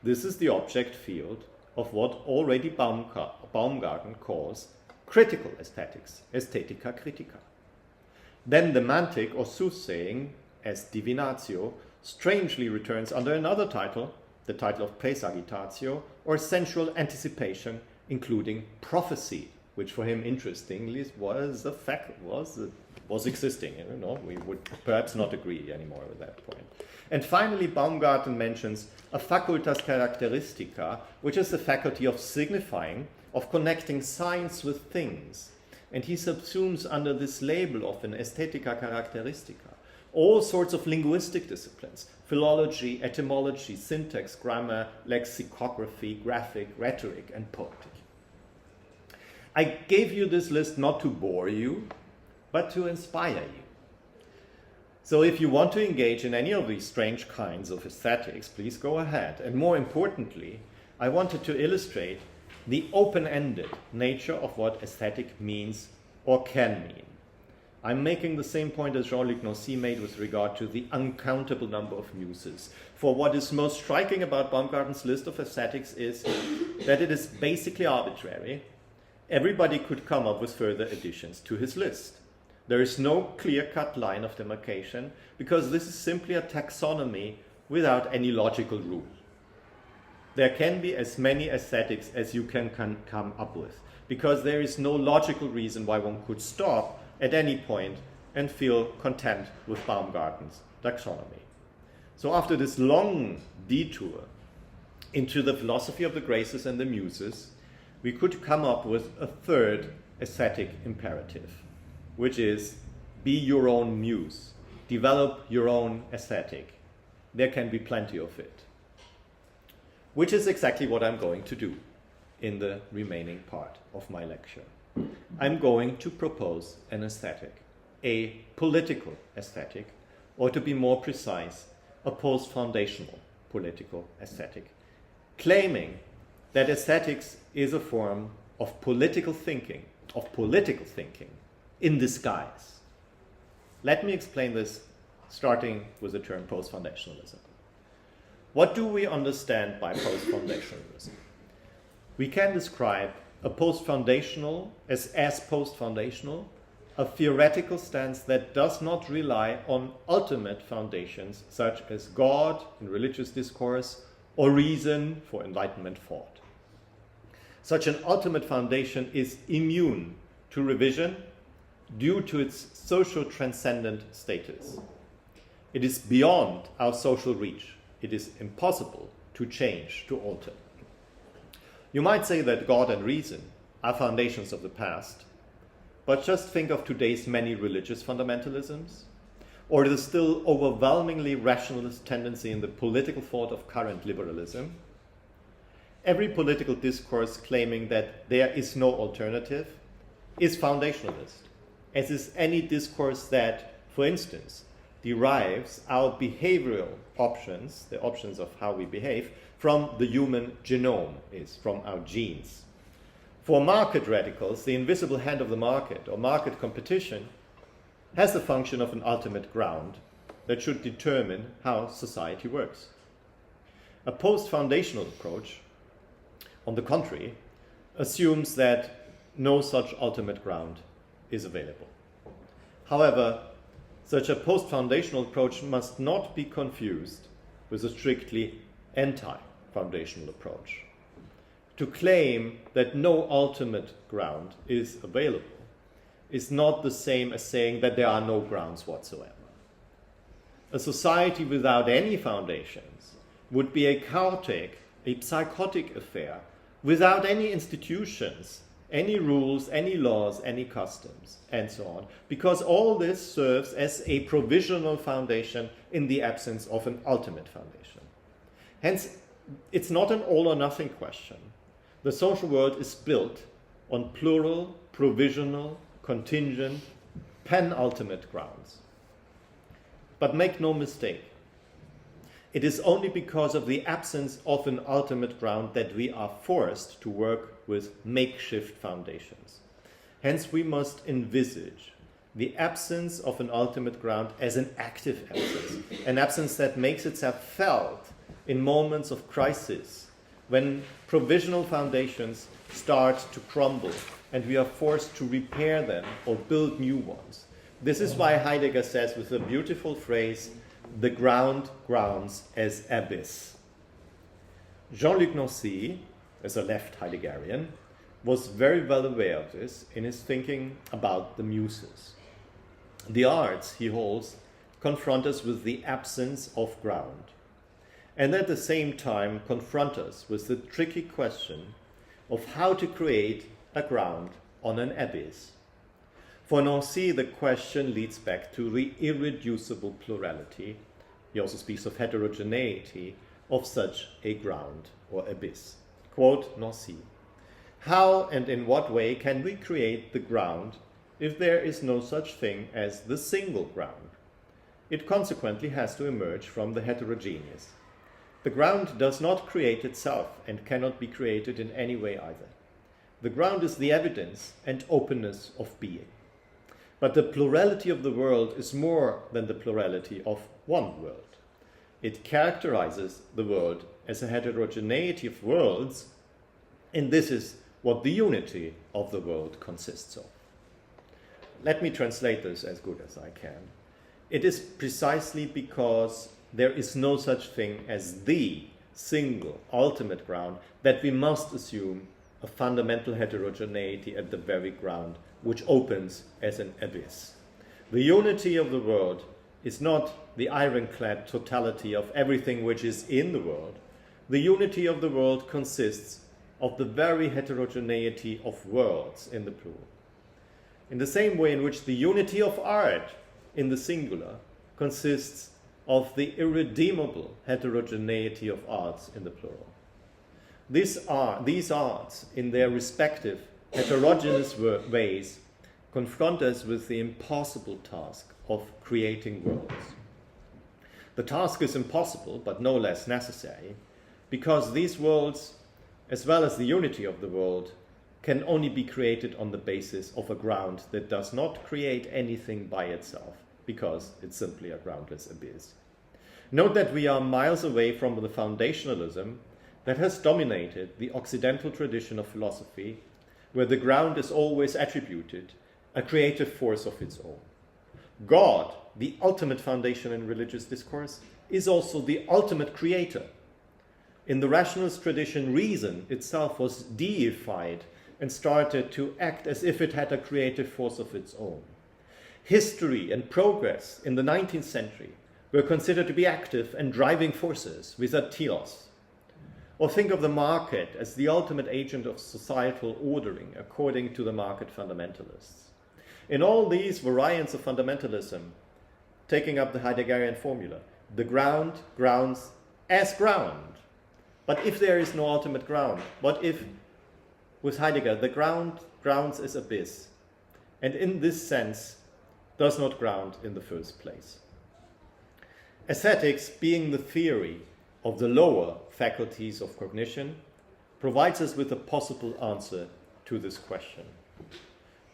This is the object field of what already Baumgarten calls critical aesthetics, aesthetica critica. Then the mantic or soothsaying, as divinatio, strangely returns under another title, the title of praesagitatio, or sensual anticipation, including prophecy, which for him, interestingly, was existing. You know, we would perhaps not agree anymore with that point. And finally, Baumgarten mentions a facultas characteristica, which is the faculty of signifying, of connecting signs with things. And he subsumes under this label of an aesthetica characteristica all sorts of linguistic disciplines: philology, etymology, syntax, grammar, lexicography, graphic, rhetoric, and poetic. I gave you this list not to bore you, but to inspire you. So if you want to engage in any of these strange kinds of aesthetics, please go ahead. And more importantly, I wanted to illustrate the open-ended nature of what aesthetic means or can mean. I'm making the same point as Jean-Luc Nancy made with regard to the uncountable number of muses. For what is most striking about Baumgarten's list of aesthetics is that it is basically arbitrary. Everybody could come up with further additions to his list. There is no clear-cut line of demarcation because this is simply a taxonomy without any logical rule. There can be as many aesthetics as you can come up with because there is no logical reason why one could stop at any point and feel content with Baumgarten's taxonomy. So after this long detour into the philosophy of the graces and the muses, we could come up with a third aesthetic imperative, which is be your own muse, develop your own aesthetic. There can be plenty of it, which is exactly what I'm going to do in the remaining part of my lecture. I'm going to propose an aesthetic, a political aesthetic, or to be more precise, a post-foundational political aesthetic, claiming that aesthetics is a form of political thinking of political thinking in disguise. Let me explain this, starting with the term post-foundationalism. What do we understand by post-foundationalism? We can describe a post-foundational as post-foundational, a theoretical stance that does not rely on ultimate foundations such as God in religious discourse or reason for Enlightenment thought. Such an ultimate foundation is immune to revision due to its social transcendent status. It is beyond our social reach. It is impossible to change, to alter. You might say that God and reason are foundations of the past, but just think of today's many religious fundamentalisms, or the still overwhelmingly rationalist tendency in the political thought of current liberalism. Every political discourse claiming that there is no alternative is foundationalist, as is any discourse that, for instance, derives our behavioral options, the options of how we behave, from the human genome, is from our genes. For market radicals, the invisible hand of the market or market competition has the function of an ultimate ground that should determine how society works. A post-foundational approach, on the contrary, assumes that no such ultimate ground is available. However, such a post-foundational approach must not be confused with a strictly anti-foundational approach. To claim that no ultimate ground is available is not the same as saying that there are no grounds whatsoever. A society without any foundations would be a chaotic, a psychotic affair, without any institutions, any rules, any laws, any customs, and so on, because all this serves as a provisional foundation in the absence of an ultimate foundation. Hence, it's not an all or nothing question. The social world is built on plural, provisional, contingent, penultimate grounds. But make no mistake, it is only because of the absence of an ultimate ground that we are forced to work with makeshift foundations. Hence, we must envisage the absence of an ultimate ground as an active absence, an absence that makes itself felt in moments of crisis, when provisional foundations start to crumble and we are forced to repair them or build new ones. This is why Heidegger says with a beautiful phrase, the ground grounds as abyss. Jean-Luc Nancy, as a left Heideggerian, was very well aware of this in his thinking about the muses. The arts, he holds, confront us with the absence of ground, and at the same time confront us with the tricky question of how to create a ground on an abyss. For Nancy, the question leads back to the irreducible plurality, he also speaks of heterogeneity, of such a ground or abyss. Quote Nancy, "How and in what way can we create the ground if there is no such thing as the single ground? It consequently has to emerge from the heterogeneous. The ground does not create itself and cannot be created in any way either. The ground is the evidence and openness of being. But the plurality of the world is more than the plurality of one world. It characterizes the world as a heterogeneity of worlds, and this is what the unity of the world consists of." Let me translate this as good as I can. It is precisely because there is no such thing as the single ultimate ground that we must assume a fundamental heterogeneity at the very ground, which opens as an abyss. The unity of the world is not the ironclad totality of everything which is in the world. The unity of the world consists of the very heterogeneity of worlds in the plural. In the same way in which the unity of art in the singular consists of the irredeemable heterogeneity of arts in the plural. These arts, in their respective heterogeneous ways, confront us with the impossible task of creating worlds. The task is impossible, but no less necessary, because these worlds, as well as the unity of the world, can only be created on the basis of a ground that does not create anything by itself, because it's simply a groundless abyss. Note that we are miles away from the foundationalism that has dominated the Occidental tradition of philosophy, where the ground is always attributed a creative force of its own. God, the ultimate foundation in religious discourse, is also the ultimate creator. In the rationalist tradition, reason itself was deified and started to act as if it had a creative force of its own. History and progress in the 19th century were considered to be active and driving forces without telos. Or think of the market as the ultimate agent of societal ordering according to the market fundamentalists. In all these variants of fundamentalism, taking up the Heideggerian formula, the ground grounds as ground. But if there is no ultimate ground, what if, with Heidegger, the ground grounds as abyss, and in this sense does not ground in the first place? Aesthetics, being the theory of the lower faculties of cognition, provides us with a possible answer to this question.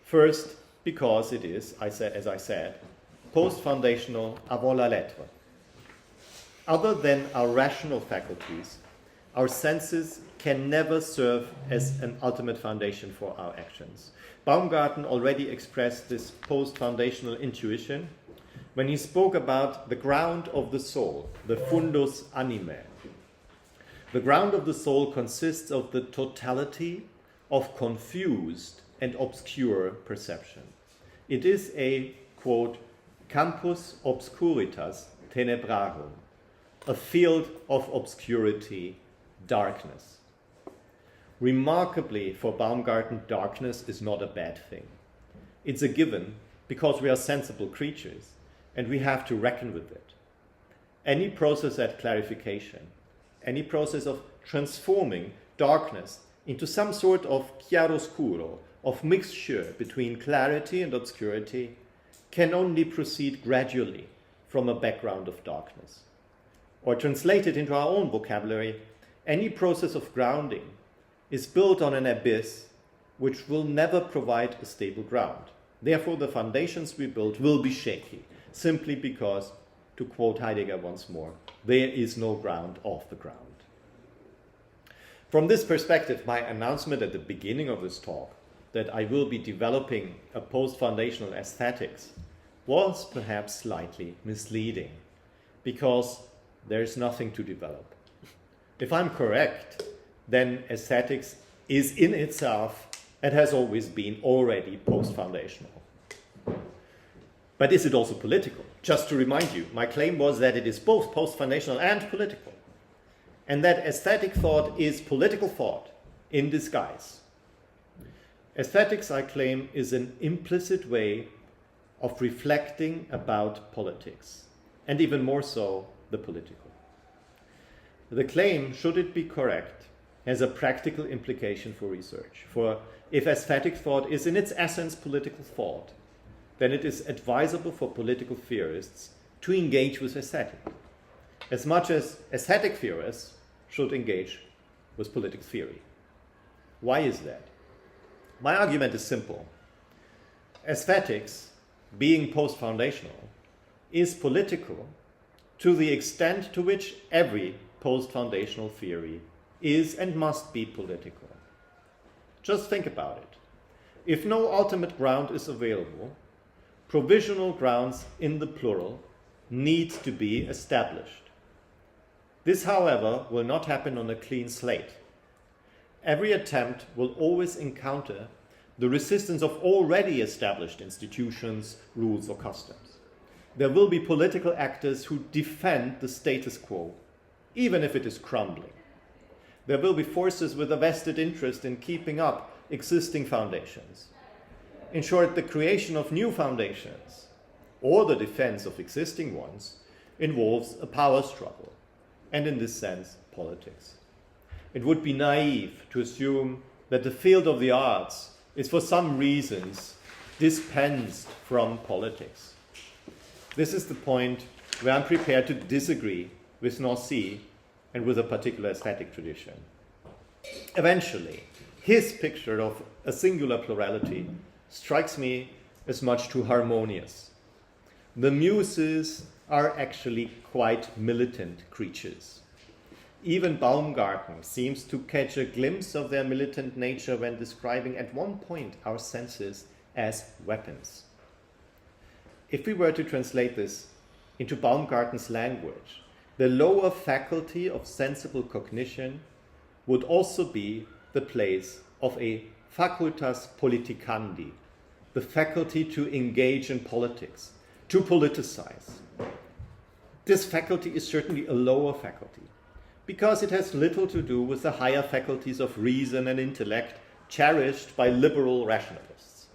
First, because it is, as I said, post-foundational avant la lettre. Other than our rational faculties, our senses can never serve as an ultimate foundation for our actions. Baumgarten already expressed this post-foundational intuition when he spoke about the ground of the soul, the fundus animae. The ground of the soul consists of the totality of confused and obscure perception. It is a, quote, campus obscuritas tenebrarum, a field of obscurity, darkness. Remarkably, for Baumgarten, darkness is not a bad thing. It's a given because we are sensible creatures and we have to reckon with it. Any process at clarification, any process of transforming darkness into some sort of chiaroscuro, of mixture between clarity and obscurity, can only proceed gradually from a background of darkness. Or translated into our own vocabulary, any process of grounding is built on an abyss which will never provide a stable ground. Therefore, the foundations we build will be shaky, simply because, to quote Heidegger once more, there is no ground off the ground. From this perspective, my announcement at the beginning of this talk that I will be developing a post-foundational aesthetics was perhaps slightly misleading, because there is nothing to develop. If I'm correct, then aesthetics is in itself and has always been already post-foundational. But is it also political? Just to remind you, my claim was that it is both post-foundational and political, and that aesthetic thought is political thought in disguise. Aesthetics, I claim, is an implicit way of reflecting about politics, and even more so, the political. The claim, should it be correct, has a practical implication for research. For if aesthetic thought is in its essence political thought, then it is advisable for political theorists to engage with aesthetic, as much as aesthetic theorists should engage with political theory. Why is that? My argument is simple. Aesthetics, being post-foundational, is political to the extent to which every post-foundational theory is and must be political. Just think about it. If no ultimate ground is available, provisional grounds in the plural need to be established. This, however, will not happen on a clean slate. Every attempt will always encounter the resistance of already established institutions, rules, or customs. There will be political actors who defend the status quo, even if it is crumbling. There will be forces with a vested interest in keeping up existing foundations. In short, the creation of new foundations or the defense of existing ones involves a power struggle, and in this sense, politics. It would be naive to assume that the field of the arts is for some reasons dispensed from politics. This is the point where I'm prepared to disagree with Nancy and with a particular aesthetic tradition. Eventually, his picture of a singular plurality strikes me as much too harmonious. The muses are actually quite militant creatures. Even Baumgarten seems to catch a glimpse of their militant nature when describing at one point our senses as weapons. If we were to translate this into Baumgarten's language, the lower faculty of sensible cognition would also be the place of a facultas politicandi, the faculty to engage in politics, to politicize. This faculty is certainly a lower faculty, because it has little to do with the higher faculties of reason and intellect cherished by liberal rationalists.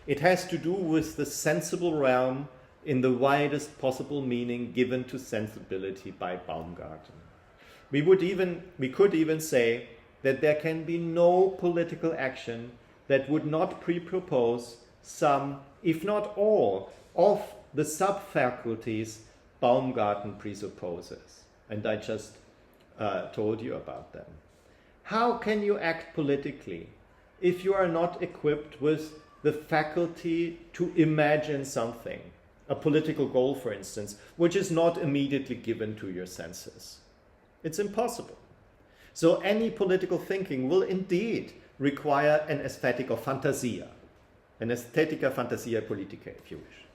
It has to do with the sensible realm in the widest possible meaning given to sensibility by Baumgarten. We could even say that there can be no political action that would not pre-propose some, if not all, of the sub-faculties Baumgarten presupposes. And I just told you about them. How can you act politically if you are not equipped with the faculty to imagine something, a political goal, for instance, which is not immediately given to your senses? It's impossible. So any political thinking will indeed require an aesthetic of fantasia, an aesthetica fantasia politica, if you wish.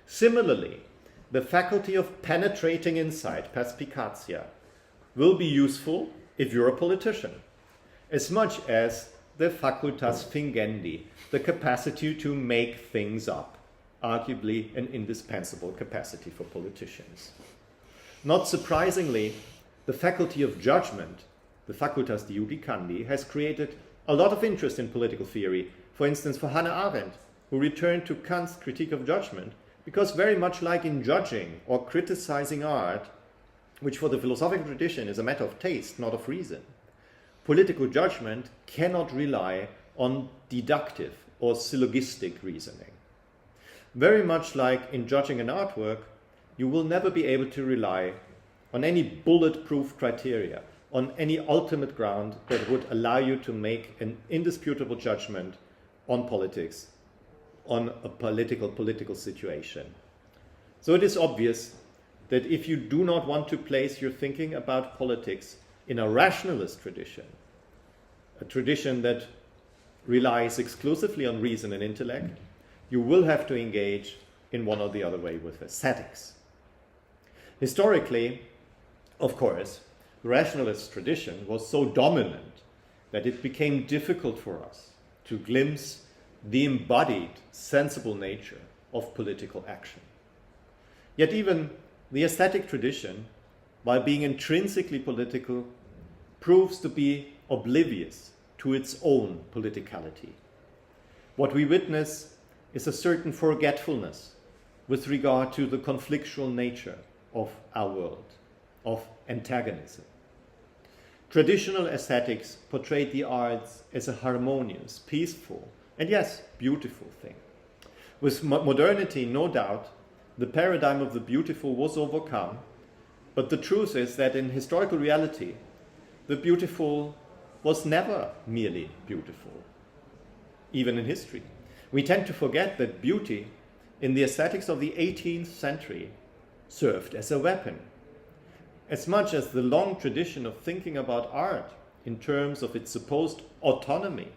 Similarly, the faculty of penetrating insight, perspicacia, will be useful if you're a politician, as much as the facultas fingendi, the capacity to make things up, arguably an indispensable capacity for politicians. Not surprisingly, the faculty of judgment, the facultas judicandi, has created a lot of interest in political theory, for instance for Hannah Arendt, who returned to Kant's critique of judgment, because very much like in judging or criticizing art, which for the philosophical tradition is a matter of taste, not of reason, political judgment cannot rely on deductive or syllogistic reasoning. Very much like in judging an artwork, you will never be able to rely on any bulletproof criteria, on any ultimate ground that would allow you to make an indisputable judgment on politics, on a political situation. So it is obvious that if you do not want to place your thinking about politics in a rationalist tradition, a tradition that relies exclusively on reason and intellect, you will have to engage in one or the other way with aesthetics. Historically, of course, the rationalist tradition was so dominant that it became difficult for us to glimpse the embodied, sensible nature of political action. Yet even the aesthetic tradition, while being intrinsically political, proves to be oblivious to its own politicality. What we witness is a certain forgetfulness with regard to the conflictual nature of our world, of antagonism. Traditional aesthetics portrayed the arts as a harmonious, peaceful, and yes, beautiful thing. With modernity, no doubt, the paradigm of the beautiful was overcome, but the truth is that in historical reality, the beautiful was never merely beautiful, even in history. We tend to forget that beauty in the aesthetics of the 18th century served as a weapon. As much as the long tradition of thinking about art in terms of its supposed autonomy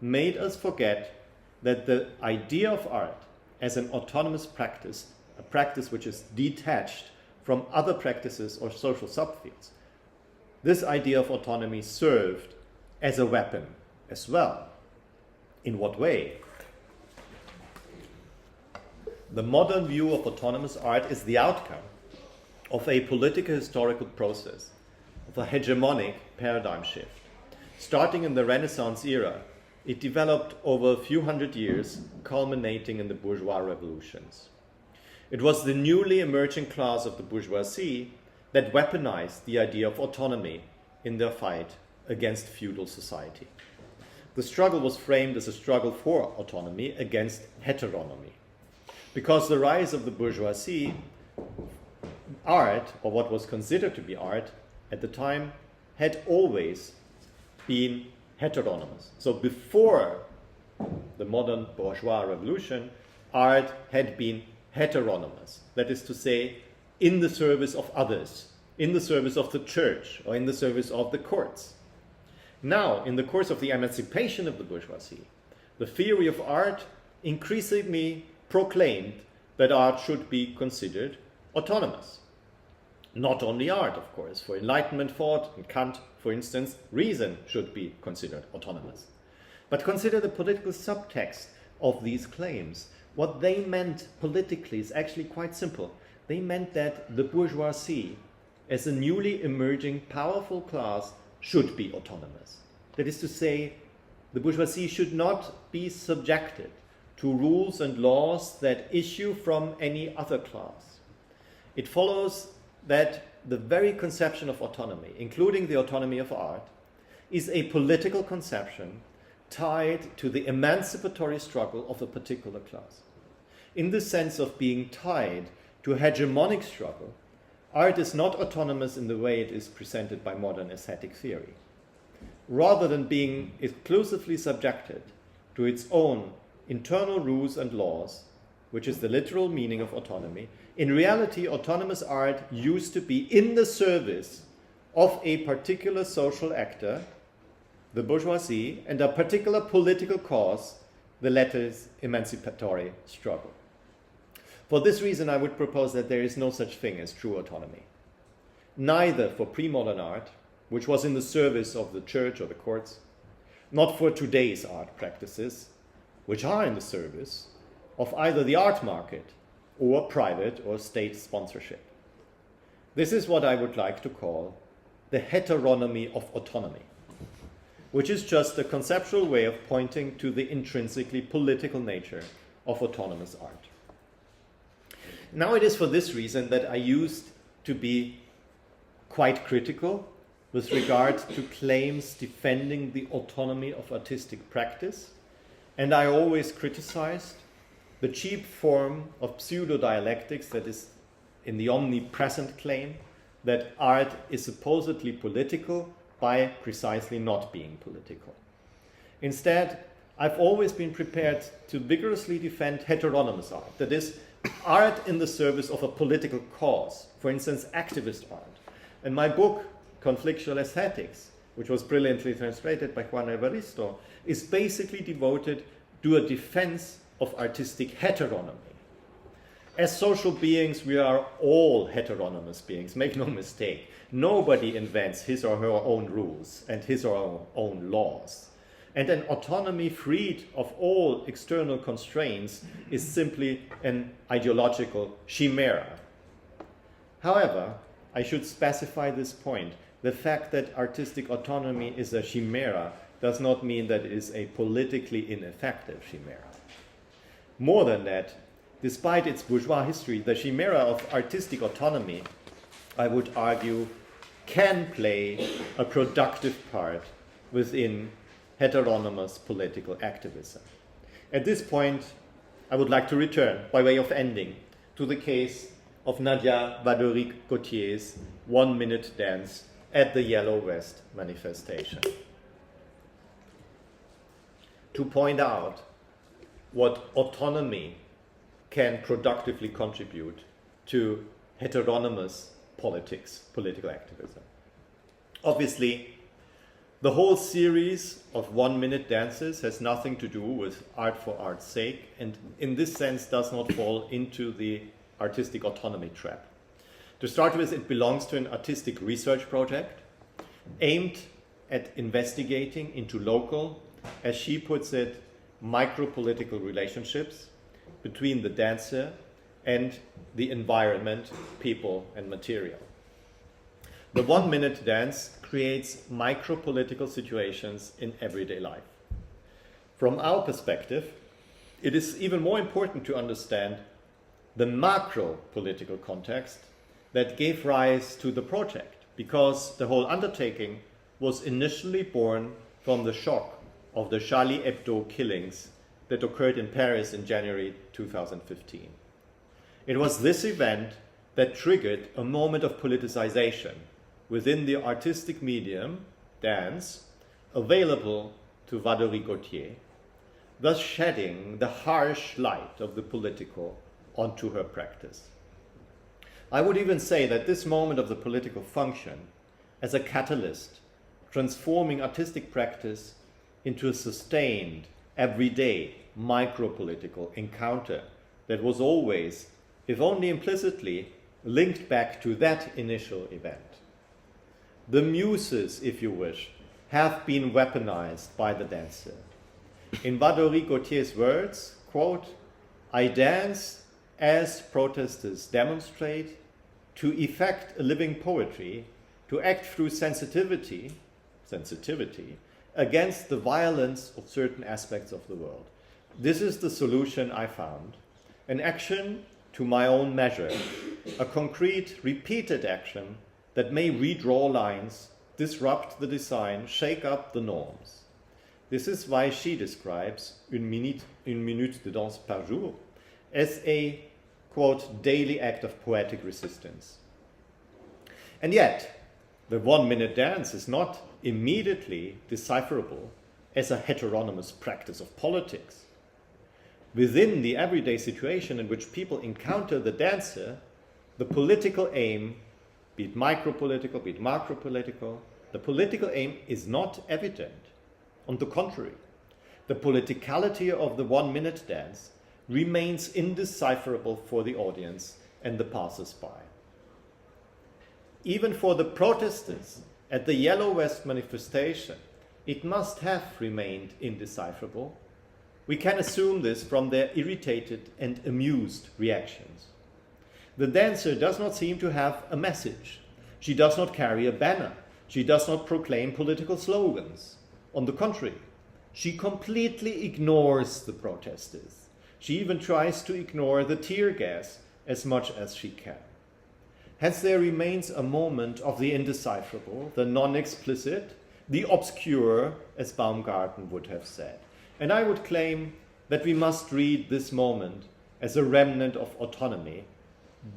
made us forget that the idea of art as an autonomous practice, a practice which is detached from other practices or social subfields, this idea of autonomy served as a weapon as well. In what way? The modern view of autonomous art is the outcome of a political historical process, of a hegemonic paradigm shift. Starting in the Renaissance era, it developed over a few hundred years, culminating in the bourgeois revolutions. It was the newly emerging class of the bourgeoisie that weaponized the idea of autonomy in their fight against feudal society. The struggle was framed as a struggle for autonomy against heteronomy. Because the rise of the bourgeoisie, art, or what was considered to be art at the time, had always been heteronymous. So before the modern bourgeois revolution, art had been heteronymous. That is to say, in the service of others, in the service of the church, or in the service of the courts. Now, in the course of the emancipation of the bourgeoisie, the theory of art increasingly proclaimed that art should be considered autonomous. Not only art, of course. For Enlightenment thought, and Kant, for instance, reason should be considered autonomous. But consider the political subtext of these claims. What they meant politically is actually quite simple. They meant that the bourgeoisie, as a newly emerging powerful class, should be autonomous. That is to say, the bourgeoisie should not be subjected to rules and laws that issue from any other class. It follows that the very conception of autonomy, including the autonomy of art, is a political conception tied to the emancipatory struggle of a particular class. In the sense of being tied to a hegemonic struggle, art is not autonomous in the way it is presented by modern aesthetic theory. Rather than being exclusively subjected to its own internal rules and laws, which is the literal meaning of autonomy, in reality, autonomous art used to be in the service of a particular social actor, the bourgeoisie, and a particular political cause, the latter's emancipatory struggle. For this reason, I would propose that there is no such thing as true autonomy. Neither for pre-modern art, which was in the service of the church or the courts, not for today's art practices, which are in the service of either the art market or private or state sponsorship. This is what I would like to call the heteronomy of autonomy, which is just a conceptual way of pointing to the intrinsically political nature of autonomous art. Now it is for this reason that I used to be quite critical with regard to claims defending the autonomy of artistic practice, and I always criticized the cheap form of pseudo-dialectics that is in the omnipresent claim that art is supposedly political by precisely not being political. Instead, I've always been prepared to vigorously defend heteronymous art, that is, art in the service of a political cause, for instance, activist art. And my book, Conflictual Aesthetics, which was brilliantly translated by Juan Evaristo, is basically devoted to a defense of artistic heteronomy. As social beings, we are all heteronymous beings, make no mistake. Nobody invents his or her own rules and his or her own laws. And an autonomy freed of all external constraints is simply an ideological chimera. However, I should specify this point. The fact that artistic autonomy is a chimera does not mean that it is a politically ineffective chimera. More than that, despite its bourgeois history, the chimera of artistic autonomy, I would argue, can play a productive part within heteronymous political activism. At this point, I would like to return, by way of ending, to the case of Nadia Vaderic-Gautier's 1-minute dance at the Yellow Vest manifestation, to point out what autonomy can productively contribute to heteronymous politics, political activism. Obviously, the whole series of 1-minute dances has nothing to do with art for art's sake, and in this sense does not fall into the artistic autonomy trap. To start with, it belongs to an artistic research project aimed at investigating into local, as she puts it, micro-political relationships between the dancer and the environment, people, and material. The 1-minute dance creates micro-political situations in everyday life. From our perspective, it is even more important to understand the macro-political context that gave rise to the project, because the whole undertaking was initially born from the shock of the Charlie Hebdo killings that occurred in Paris in January 2015. It was this event that triggered a moment of politicization within the artistic medium, dance, available to Valérie Gautier, thus shedding the harsh light of the political onto her practice. I would even say that this moment of the political function as a catalyst, transforming artistic practice into a sustained, everyday, micro-political encounter that was always, if only implicitly, linked back to that initial event. The muses, if you wish, have been weaponized by the dancer. In Valérie Gautier's words, quote, "I dance as protesters demonstrate, to effect a living poetry, to act through sensitivity against the violence of certain aspects of the world." This is the solution I found. An action to my own measure, a concrete, repeated action that may redraw lines, disrupt the design, shake up the norms. This is why she describes une minute de danse par jour as a, quote, daily act of poetic resistance. And yet, the 1 minute dance is not immediately decipherable as a heteronymous practice of politics. Within the everyday situation in which people encounter the dancer, the political aim, be it micro-political, be it macro-political, the political aim is not evident. On the contrary, the politicality of the 1 minute dance remains indecipherable for the audience and the passers-by. Even for the protesters at the Yellow Vest manifestation, it must have remained indecipherable. We can assume this from their irritated and amused reactions. The dancer does not seem to have a message. She does not carry a banner. She does not proclaim political slogans. On the contrary, she completely ignores the protesters. She even tries to ignore the tear gas as much as she can. Hence there remains a moment of the indecipherable, the non-explicit, the obscure, as Baumgarten would have said. And I would claim that we must read this moment as a remnant of autonomy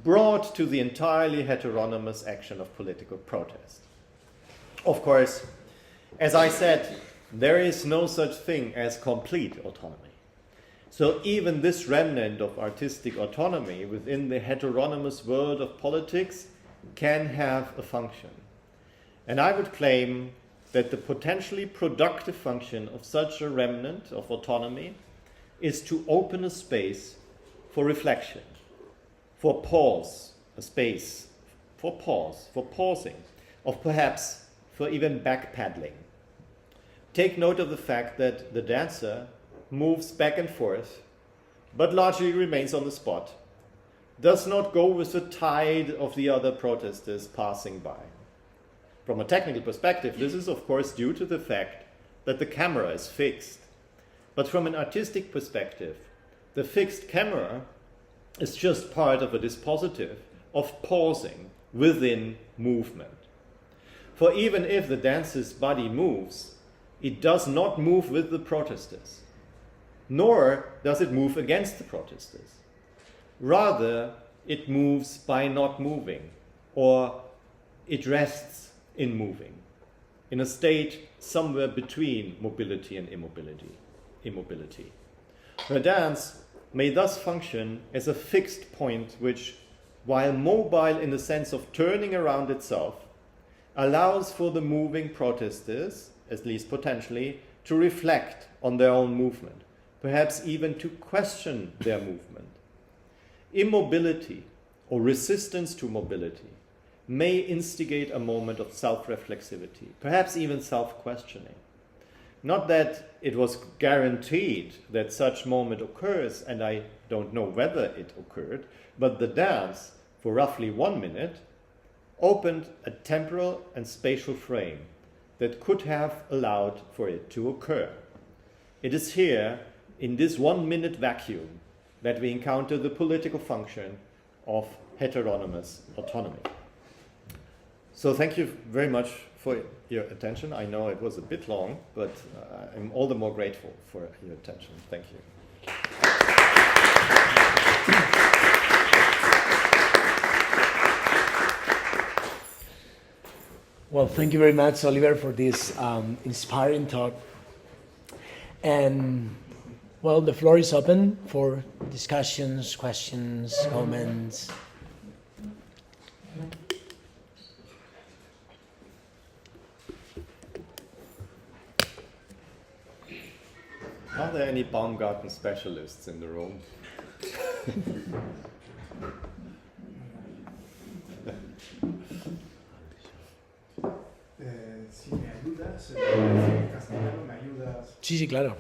brought to the entirely heteronymous action of political protest. Of course, as I said, there is no such thing as complete autonomy. So even this remnant of artistic autonomy within the heteronymous world of politics can have a function. And I would claim that the potentially productive function of such a remnant of autonomy is to open a space for reflection, for pause, a space for pause, for pausing, of perhaps for even backpedaling. Take note of the fact that the dancer moves back and forth, but largely remains on the spot, does not go with the tide of the other protesters passing by. From a technical perspective, this is of course due to the fact that the camera is fixed. But from an artistic perspective, the fixed camera is just part of a dispositive of pausing within movement. For even if the dancer's body moves, it does not move with the protesters, nor does it move against the protesters. Rather, it moves by not moving, or it rests in moving, in a state somewhere between mobility and immobility. Her dance may thus function as a fixed point which, while mobile in the sense of turning around itself, allows for the moving protesters, at least potentially, to reflect on their own movement, perhaps even to question their movement. Immobility or resistance to mobility may instigate a moment of self-reflexivity, perhaps even self-questioning. Not that it was guaranteed that such moment occurs, and I don't know whether it occurred, but the dance, for roughly 1 minute, opened a temporal and spatial frame that could have allowed for it to occur. It is here, in this 1 minute vacuum, that we encounter the political function of heteronymous autonomy. So thank you very much for your attention. I know it was a bit long, but I'm all the more grateful for your attention. Thank you. Well, thank you very much, Oliver, for this inspiring talk. And, well, the floor is open for discussions, questions, comments. Are there any Baumgarten specialists in the room? Si me ayudas, en castellano me ayudas. Sí, sí, claro.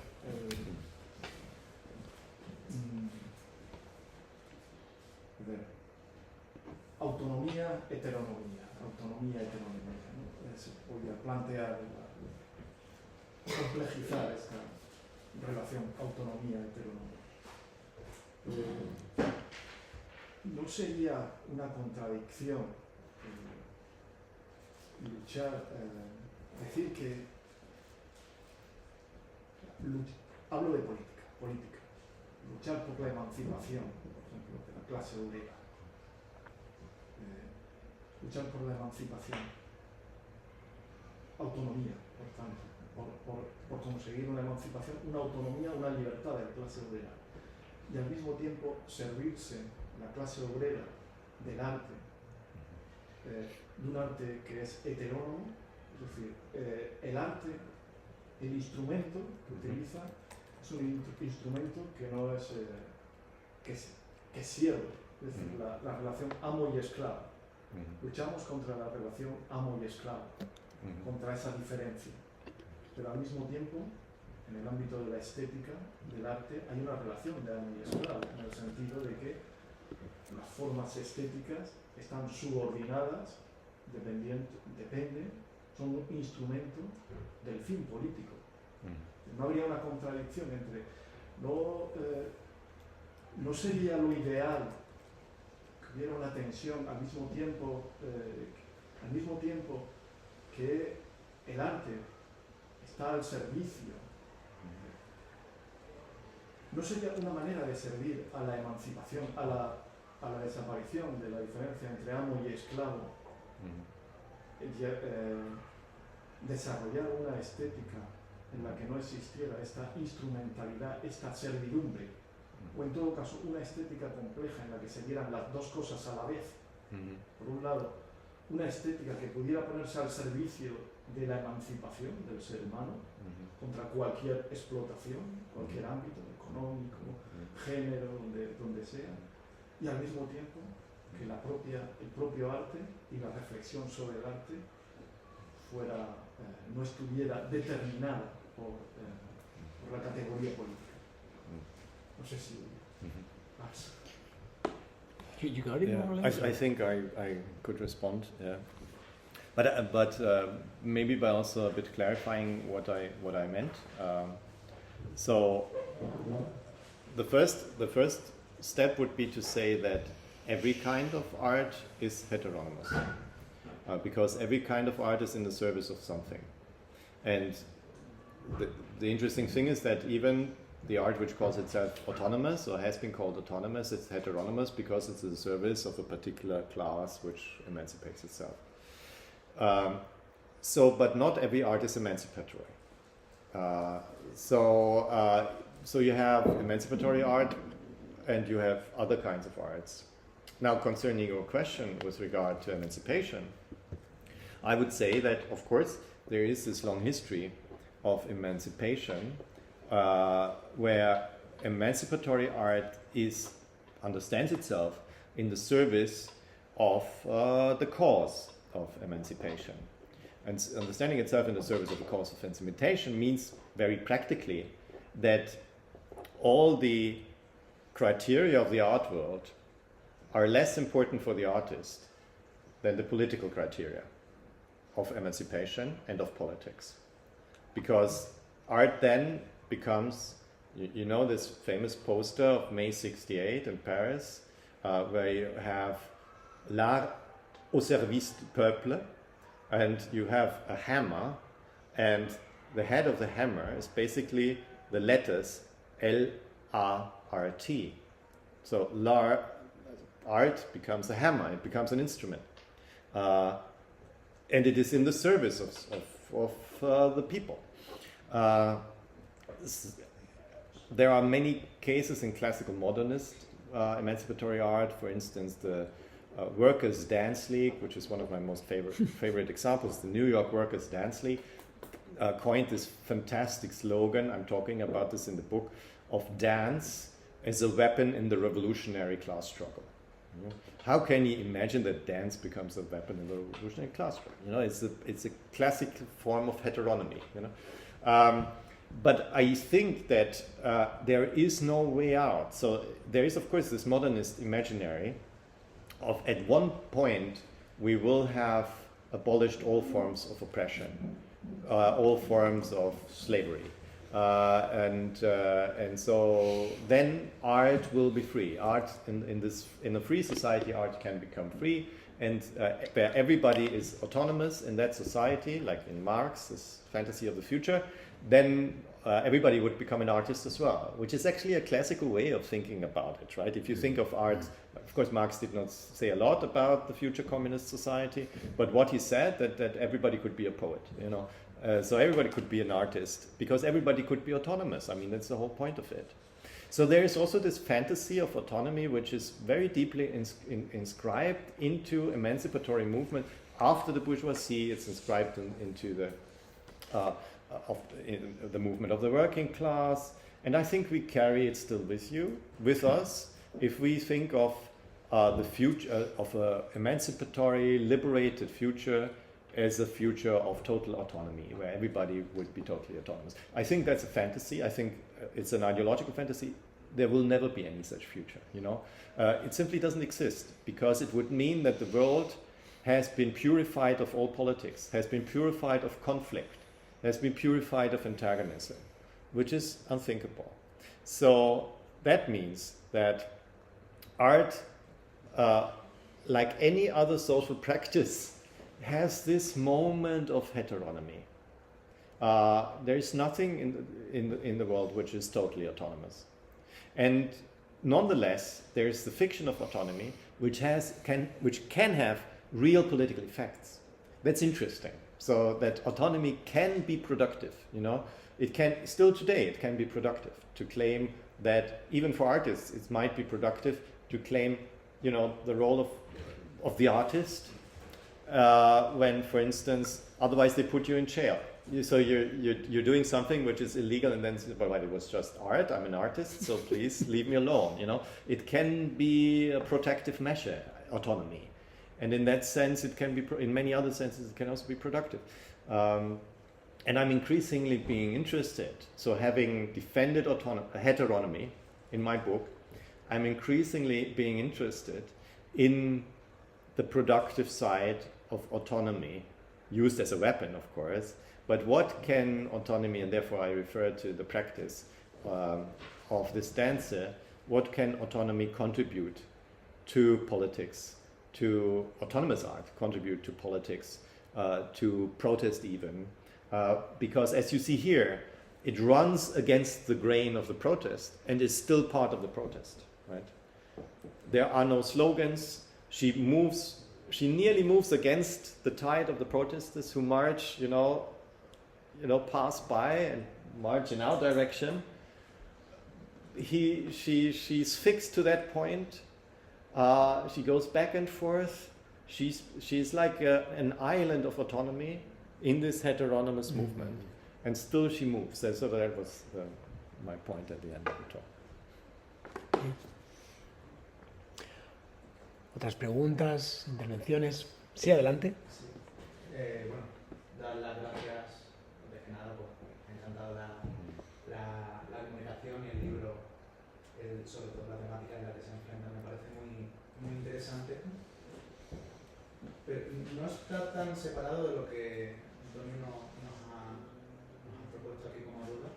Autonomía, heteronomía, ¿no? Voy a plantear, complejizar esta relación autonomía-heteronomía. ¿No sería una contradicción luchar, decir que hablo de política, luchar por la emancipación, por ejemplo, de la clase obrera, luchar por la emancipación, autonomía, por tanto, por conseguir una emancipación, una autonomía, una libertad de la clase obrera, y al mismo tiempo servirse la clase obrera del arte, de un arte que es heterónomo, es decir, el arte, el instrumento que utiliza es un instrumento que no es, que sirve, es decir, la relación amo y esclavo. Luchamos contra la relación amo y esclavo, contra esa diferencia, pero al mismo tiempo, en el ámbito de la estética, del arte, hay una relación de amo y esclavo, en el sentido de que las formas estéticas están subordinadas, dependen, son un instrumento del fin político. No habría una contradicción entre, no sería lo ideal que hubiera una tensión al mismo tiempo que el arte está al servicio. ¿No sería una manera de servir a la emancipación, a la desaparición de la diferencia entre amo y esclavo? Desarrollar una estética en la que no existiera esta instrumentalidad, esta servidumbre, o en todo caso una estética compleja en la que se dieran las dos cosas a la vez. Por un lado, una estética que pudiera ponerse al servicio de la emancipación del ser humano contra cualquier explotación, cualquier ámbito económico, género, donde sea, y al mismo tiempo que el propio arte y la reflexión sobre el arte no estuviera determinada por la categoría política. No sé si... You got it, more or less? I think I could respond, yeah. But maybe by also a bit clarifying what I meant. So the first step would be to say that every kind of art is heteronomous, because every kind of art is in the service of something. And the interesting thing is that even the art which calls itself autonomous, or has been called autonomous, it's heteronomous because it's in the service of a particular class which emancipates itself. But not every art is emancipatory. So you have emancipatory art and you have other kinds of arts. Now, concerning your question with regard to emancipation, I would say that, of course, there is this long history of emancipation where emancipatory art understands itself in the service of the cause of emancipation. And understanding itself in the service of the cause of emancipation means very practically that all the criteria of the art world are less important for the artist than the political criteria of emancipation and of politics. Because art then becomes, you know, this famous poster of May 68 in Paris, where you have l'art au service du peuple, and you have a hammer, and the head of the hammer is basically the letters L-A-R-T. So art becomes a hammer, it becomes an instrument. and it is in the service of the people. There are many cases in classical modernist emancipatory art. For instance, the Workers' Dance League, which is one of my most favorite examples, the New York Workers' Dance League, coined this fantastic slogan, I'm talking about this in the book, of dance as a weapon in the revolutionary class struggle. How can you imagine that dance becomes a weapon in the revolutionary class struggle? It's a classic form of heteronomy. But I think that there is no way out. So there is, of course, this modernist imaginary of at one point we will have abolished all forms of oppression, all forms of slavery. And so then art will be free. Art in a free society, art can become free, and where everybody is autonomous in that society, like in Marx's fantasy of the future, then everybody would become an artist as well, which is actually a classical way of thinking about it, right? If you think of art, of course, Marx did not say a lot about the future communist society, but what he said that everybody could be a poet, so everybody could be an artist because everybody could be autonomous. I mean, that's the whole point of it. So there is also this fantasy of autonomy, which is very deeply inscribed into emancipatory movement after the bourgeoisie. It's inscribed into the movement of the working class, and I think we carry it still with us, if we think of the future of an emancipatory, liberated future as a future of total autonomy, where everybody would be totally autonomous. I think that's a fantasy. I think it's an ideological fantasy. There will never be any such future. It simply doesn't exist, because it would mean that the world has been purified of all politics, has been purified of conflict, has been purified of antagonism, which is unthinkable. So that means that art, like any other social practice, has this moment of heteronomy. There is nothing in the world which is totally autonomous. And nonetheless, there is the fiction of autonomy, which can have real political effects. That's interesting. So that autonomy can be productive, It can, still today, it can be productive to claim that, even for artists, it might be productive to claim, the role of the artist when, for instance, otherwise they put you in jail. So you're doing something which is illegal, and then, well, it was just art, I'm an artist, so please leave me alone, It can be a protective measure, autonomy. And in that sense, it can be, in many other senses, it can also be productive. And I'm increasingly being interested, so having defended heteronomy in my book, I'm increasingly being interested in the productive side of autonomy, used as a weapon, of course, but what can autonomy, and therefore I refer to the practice of this dancer, what can autonomy contribute to politics, to autonomous art, contribute to politics, to protest even, because as you see here, it runs against the grain of the protest and is still part of the protest, right? There are no slogans. She nearly moves against the tide of the protesters who march, pass by and march in our direction. She's fixed to that point. She goes back and forth. She's like an island of autonomy in this heteronomous movement, and still she moves. So that was my point at the end of the talk. ¿Otras preguntas, intervenciones? Sí, adelante. Sí. Bueno, dar las gracias, antes que nada, pues me ha encantado la comunicación y el libro, sobre todo la temática en la que se enfrenta, me parece muy, muy interesante. Pero no está tan separado de lo que Antonio nos ha propuesto aquí como duda,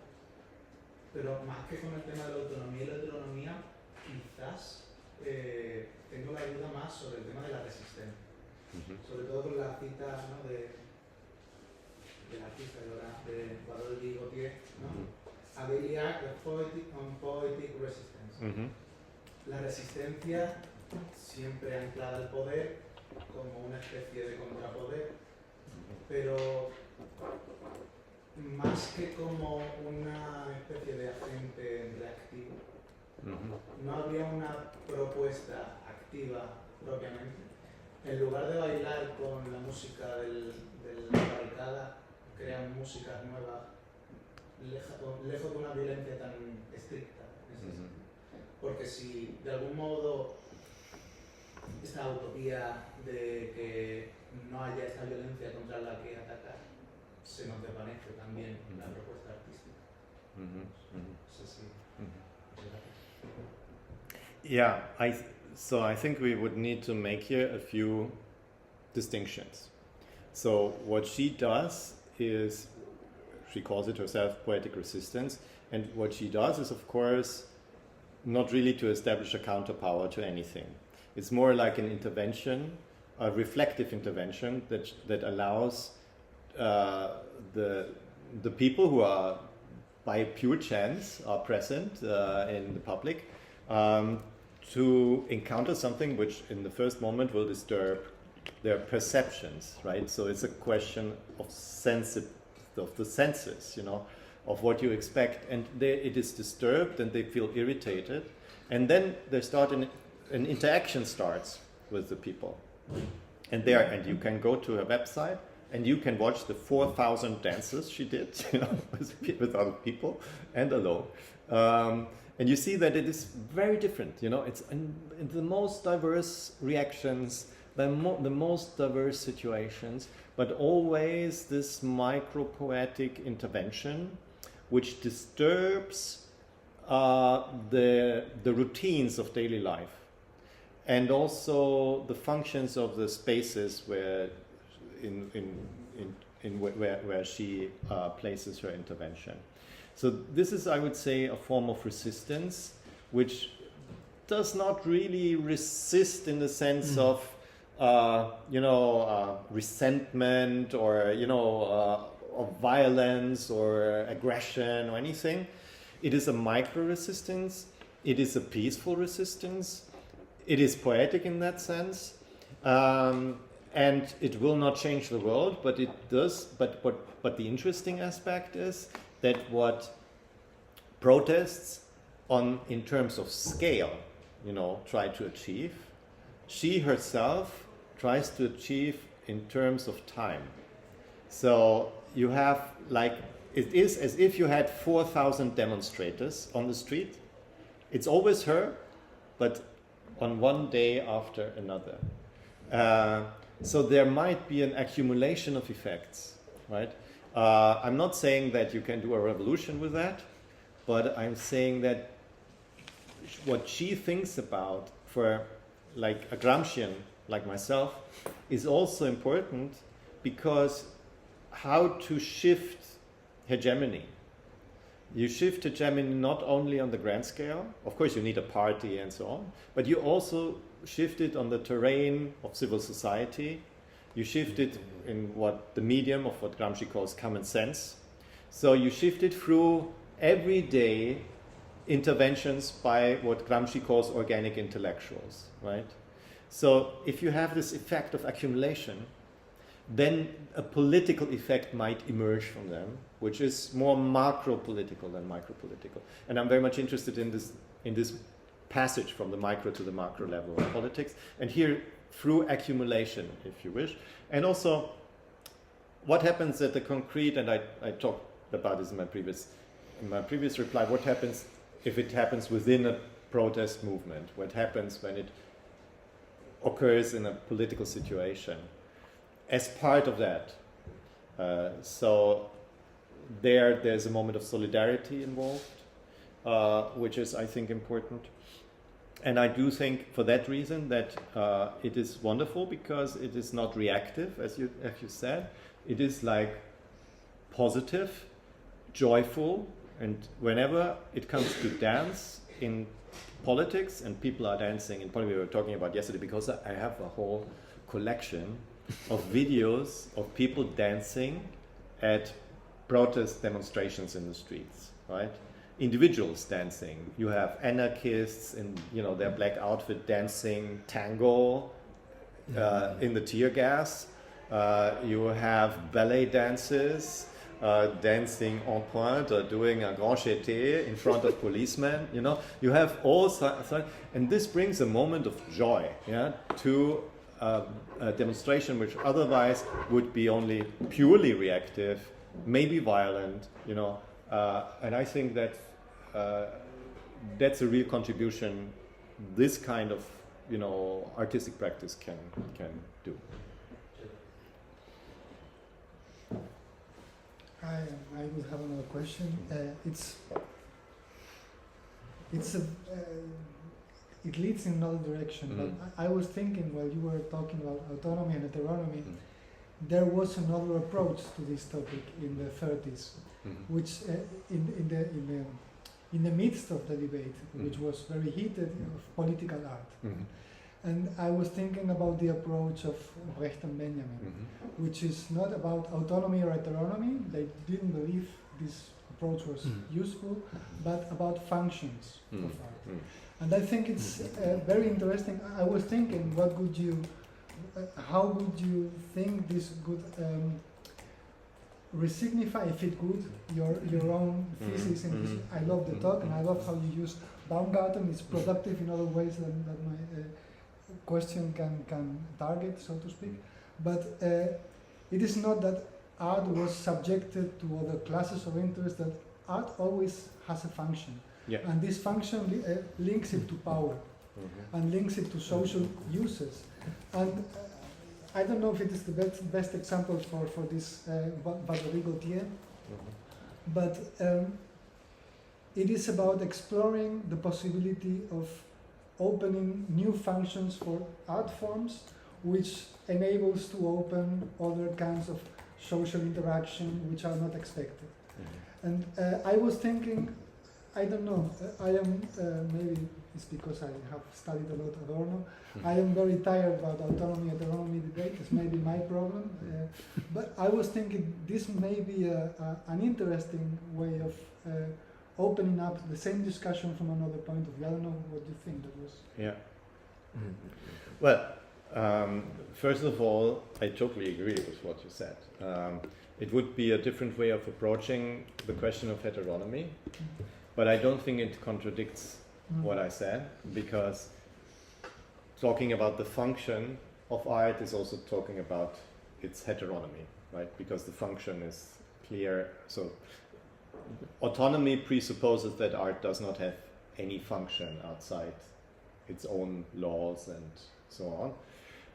pero más que con el tema de la autonomía y la heteronomía, quizás tengo la duda más sobre el tema de la resistencia, sobre todo con la cita, ¿no?, del artista de Valls Boix, ¿no? A daily act of poetic resistance. La resistencia siempre anclada al poder como una especie de contrapoder pero más que como una especie de agente reactivo, no habría una propuesta activa propiamente. En lugar de bailar con la música de la barricada, crean músicas nuevas, lejos de una violencia tan estricta. Porque si de algún modo esta utopía de que no haya esta violencia contra la que atacar se nos desvanece también la propuesta artística. No sé si... Yeah, so I think we would need to make here a few distinctions. So what she does is, she calls it herself poetic resistance, and what she does is, of course, not really to establish a counterpower to anything. It's more like an intervention, a reflective intervention that allows the people who are by pure chance are present in the public to encounter something which in the first moment will disturb their perceptions, right? So it's a question of the senses, you know, of what you expect, and it is disturbed and they feel irritated, and then they start an interaction starts with the people, and you can go to her website and you can watch the 4,000 dances she did, you know, with other people and alone. And you see that it is very different, you know, it's in the most diverse reactions, the most diverse situations, but always this micro-poetic intervention which disturbs the routines of daily life and also the functions of the spaces where where she places her intervention. So this is, I would say, a form of resistance which does not really resist in the sense of resentment or of violence or aggression or anything. It is a micro resistance. It is a peaceful resistance. It is poetic in that sense, and it will not change the world, but it does. But the interesting aspect is that what protests in terms of scale, try to achieve, she herself tries to achieve in terms of time. So you have it is as if you had 4,000 demonstrators on the street. It's always her, but on one day after another. So there might be an accumulation of effects, right? I'm not saying that you can do a revolution with that, but I'm saying that what she thinks about for like a Gramscian like myself is also important, because how to shift hegemony. You shift hegemony not only on the grand scale, of course you need a party and so on, but you also shift it on the terrain of civil society. You shift it in the medium of what Gramsci calls common sense. So you shift it through everyday interventions by what Gramsci calls organic intellectuals, right? So if you have this effect of accumulation, then a political effect might emerge from them, which is more macro-political than micro-political. And I'm very much interested in this passage from the micro to the macro level of politics, and here through accumulation, if you wish. And also, what happens at the concrete, and I talked about this in my previous reply, what happens if it happens within a protest movement? What happens when it occurs in a political situation? As part of that, so there's a moment of solidarity involved, which is, I think, important. And I do think, for that reason, that it is wonderful, because it is not reactive, as you said. It is like positive, joyful, and whenever it comes to dance in politics, and people are dancing in politics, we were talking about yesterday, because I have a whole collection of videos of people dancing at protest demonstrations in the streets, right? Individuals dancing. You have anarchists in their black outfit dancing tango in the tear gas. You have ballet dancers dancing en pointe or doing a grand jeté in front of policemen. You know, you have all sides, and this brings a moment of joy, yeah, to a demonstration which otherwise would be only purely reactive, maybe violent. You know, and I think that that's a real contribution this kind of, you know, artistic practice can do. I would have another question. It leads in another direction. But I was thinking while you were talking about autonomy and heteronomy, there was another approach to this topic in the 30s, which in the midst of the debate, which was very heated, of political art. And I was thinking about the approach of Brecht and Benjamin, which is not about autonomy or heteronomy. They didn't believe this approach was useful, but about functions of art. And I think it's very interesting. I was thinking, how would you think this could resignify, if it could, your own thesis? I love the talk, and I love how you use Baumgarten. It's productive in other ways than my question can target, so to speak. But it is not that art was subjected to other classes of interest, that art always has a function. Yeah. And this function links it to power and links it to social uses. And I don't know if it is the best example for this Valéry Gautier, but it is about exploring the possibility of opening new functions for art forms, which enables to open other kinds of social interaction which are not expected. And I was thinking, I don't know, I am, maybe it's because I have studied a lot Adorno, I am very tired about autonomy, heteronomy debate, it's maybe my problem, but I was thinking this may be an interesting way of opening up the same discussion from another point of view. I don't know what you think that was. Yeah. Well, first of all, I totally agree with what you said. It would be a different way of approaching the question of heteronomy, but I don't think it contradicts what I said, because talking about the function of art is also talking about its heteronomy, right? Because the function is clear. So autonomy presupposes that art does not have any function outside its own laws and so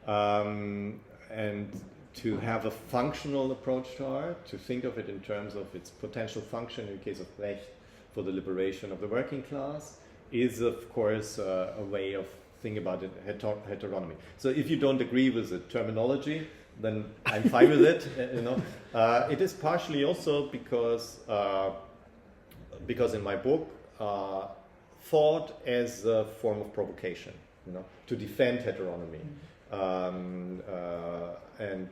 on. And to have a functional approach to art, to think of it in terms of its potential function, in the case of Brecht, for the liberation of the working class, is of course a way of thinking about it, heteronomy. So if you don't agree with the terminology, then I'm fine with it. You know, it is partially also because in my book, thought as a form of provocation, you know, to defend heteronomy, and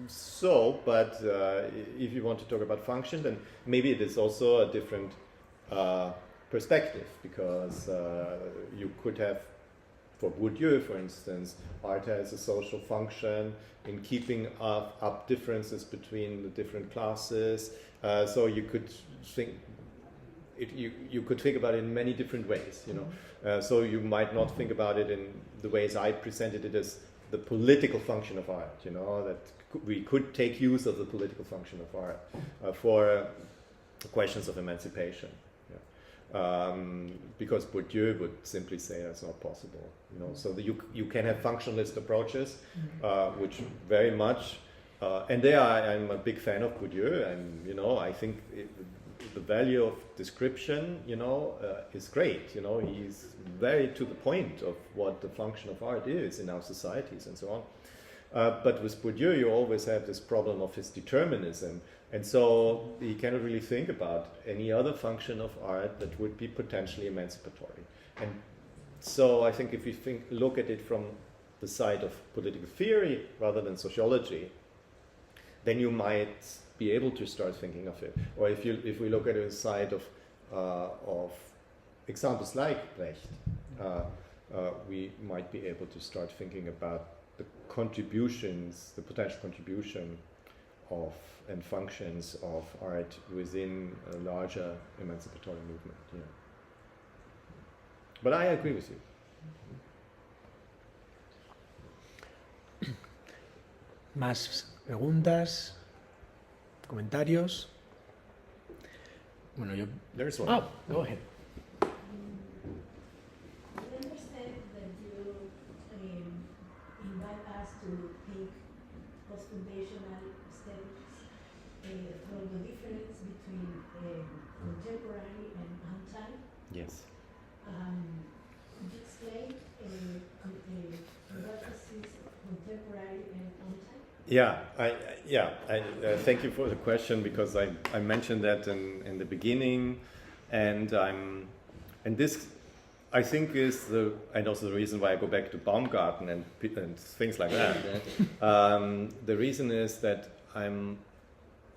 so. But if you want to talk about function, then maybe it is also a different perspective, because you could have, for Bourdieu, for instance, art has a social function in keeping up differences between the different classes. So you could think you could think about it in many different ways. You know, so you might not think about it in the ways I presented it as the political function of art. You know, that we could take use of the political function of art for questions of emancipation. Because Bourdieu would simply say that's not possible, you know. So you can have functionalist approaches, which very much, and there I'm a big fan of Bourdieu, and you know, I think the value of description, you know, is great. You know, he's very to the point of what the function of art is in our societies and so on. But with Bourdieu, you always have this problem of his determinism. And so he cannot really think about any other function of art that would be potentially emancipatory. And so I think if you look at it from the side of political theory rather than sociology, then you might be able to start thinking of it. Or if we look at it side of examples like Brecht, we might be able to start thinking about the contributions, the potential contribution of and functions of art within a larger emancipatory movement. Yeah. But I agree with you. ¿Más preguntas? ¿Comentarios? Bueno, yo... There's one. Oh, go ahead. I understand that you invite us to think post-foundational aesthetics from the difference between contemporary and on-time. Yes. Could you explain what is contemporary and on-time? Thank you for the question, because I mentioned that in the beginning, and this I think is also the reason why I go back to Baumgarten and things like that. The reason is that I'm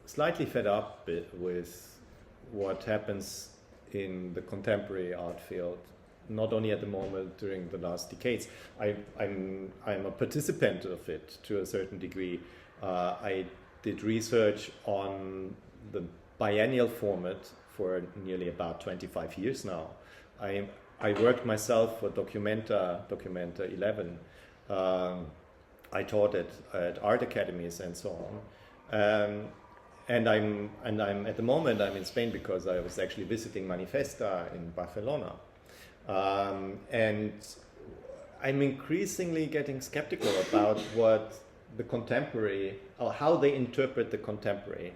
slightly fed up with what happens in the contemporary art field, not only at the moment, during the last decades. I'm a participant of it to a certain degree. I did research on the biennial format for nearly about 25 years now. I worked myself for Documenta 11. I taught at art academies and so on. And I'm at the moment I'm in Spain because I was actually visiting Manifesta in Barcelona. And I'm increasingly getting skeptical about what the contemporary, or how they interpret the contemporary,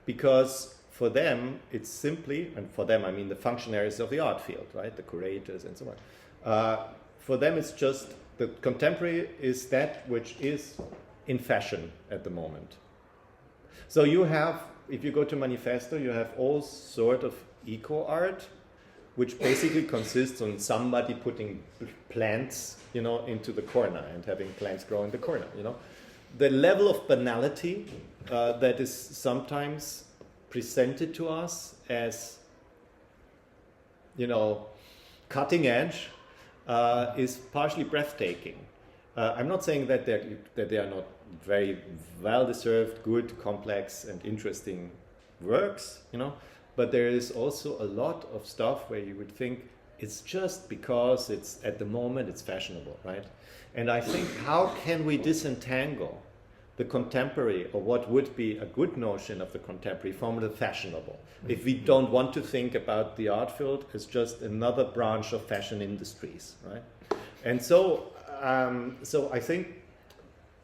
because for them it's simply, and for them I mean the functionaries of the art field, right, the curators and so on. For them it's just the contemporary is that which is in fashion at the moment. So you have, if you go to Manifesto, you have all sort of eco art, which basically consists on somebody putting plants, into the corner and having plants grow in the corner, The level of banality that is sometimes presented to us as, cutting edge is partially breathtaking. I'm not saying that they are not very well-deserved, good, complex, and interesting works, but there is also a lot of stuff where you would think it's just because it's at the moment it's fashionable, right? And I think, how can we disentangle the contemporary, or what would be a good notion of the contemporary, from the fashionable, if we don't want to think about the art field as just another branch of fashion industries, right? And so I think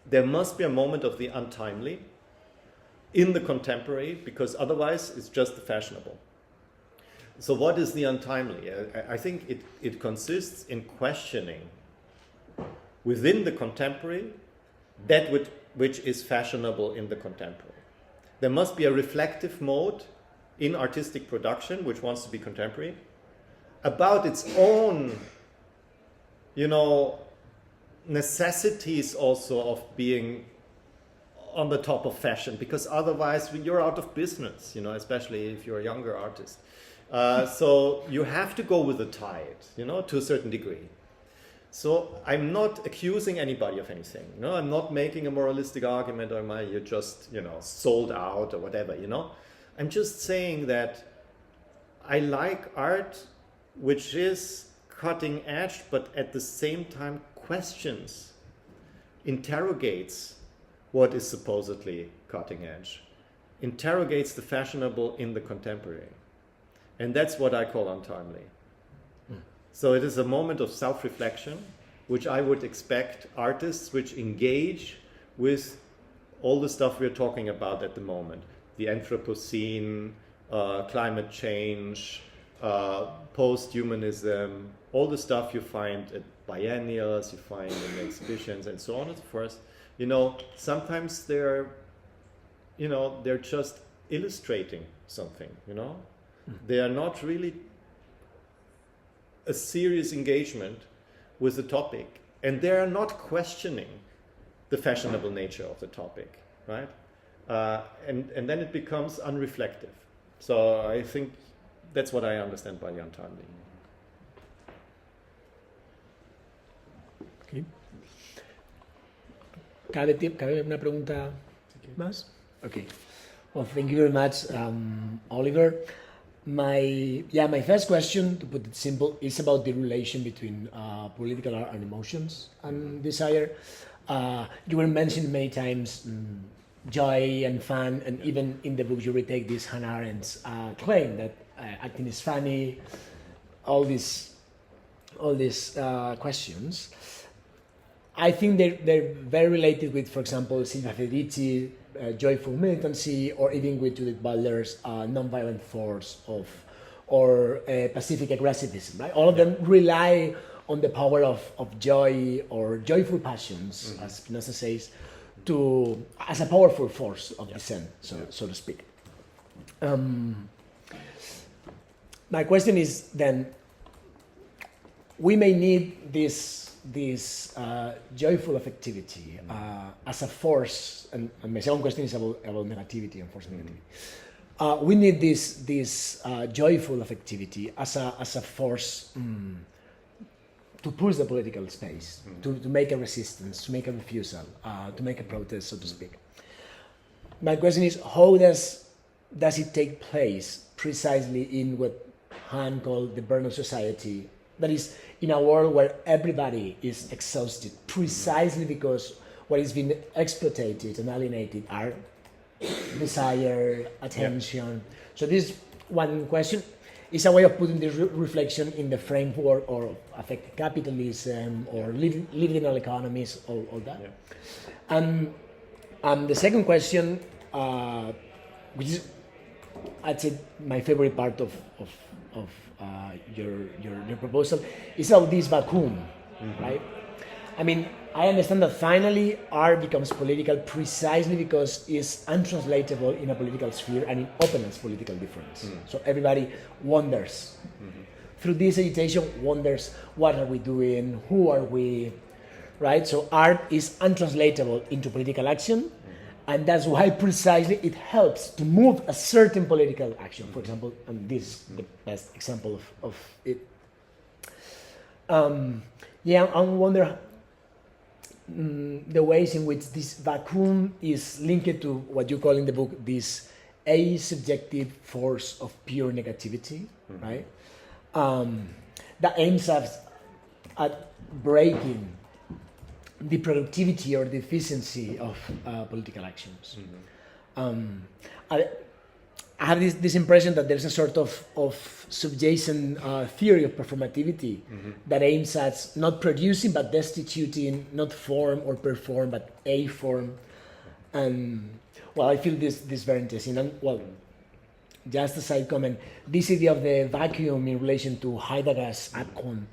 there must be a moment of the untimely in the contemporary, because otherwise it's just the fashionable. So what is the untimely? I think it consists in questioning within the contemporary that which is fashionable in the contemporary. There must be a reflective mode in artistic production, which wants to be contemporary, about its own, necessities also of being on the top of fashion, because otherwise you're out of business, especially if you're a younger artist. So you have to go with the tide, to a certain degree. So I'm not accusing anybody of anything. I'm not making a moralistic argument, or you're just, sold out or whatever, I'm just saying that I like art which is cutting edge, but at the same time questions, interrogates what is supposedly cutting edge, interrogates the fashionable in the contemporary. And that's what I call untimely. So it is a moment of self-reflection, which I would expect artists which engage with all the stuff we're talking about at the moment. The Anthropocene, climate change, post-humanism, all the stuff you find at biennials, you find in exhibitions, and so on and so forth. Sometimes they're just illustrating something, They are not really a serious engagement with the topic, and they are not questioning the fashionable nature of the topic, right? And then it becomes unreflective. So I think that's what I understand by the untimely. Okay. ¿Cabe una pregunta más? Okay. Well, thank you very much, Oliver. My first question, to put it simple, is about the relation between political art and emotions and desire. You were mentioned many times joy and fun, and even in the book you retake this Hannah Arendt's claim that acting is funny. All these questions. I think they're very related with, for example, Silvia Federici, joyful militancy, or even with Judith Butler's nonviolent force or pacific aggressivism. Right? All of them rely on the power of joy or joyful passions, as Spinoza says, as a powerful force of dissent, so to speak. My question is then, we may need this joyful affectivity as a force, and my second question is about negativity and force negativity. We need this joyful affectivity as a force to push the political space, to make a resistance, to make a refusal, to make a protest, so to speak. My question is, how does it take place precisely in what Han called the burnout society? That is, in a world where everybody is exhausted, precisely because what is being exploited and alienated are desire, attention. So this one question is a way of putting this reflection in the framework of affective capitalism or liberal economies, all that. And the second question, which is, I'd say, my favorite part of your proposal, is about this vacuum, right? I mean, I understand that finally art becomes political precisely because it's untranslatable in a political sphere and it opens political difference. So everybody wonders. Through this agitation, wonders, what are we doing? Who are we? Right? So art is untranslatable into political action, and that's why precisely it helps to move a certain political action. For example, and this is the best example of it. I wonder the ways in which this vacuum is linked to what you call in the book this asubjective force of pure negativity, right? That aims at breaking the productivity or the efficiency of political actions. I have this impression that there's a sort of subjacent theory of performativity that aims at not producing but destituting, not form or perform, but a form. And well, I feel this very interesting. And well, just a side comment, this idea of the vacuum in relation to Heidegger's Abgrund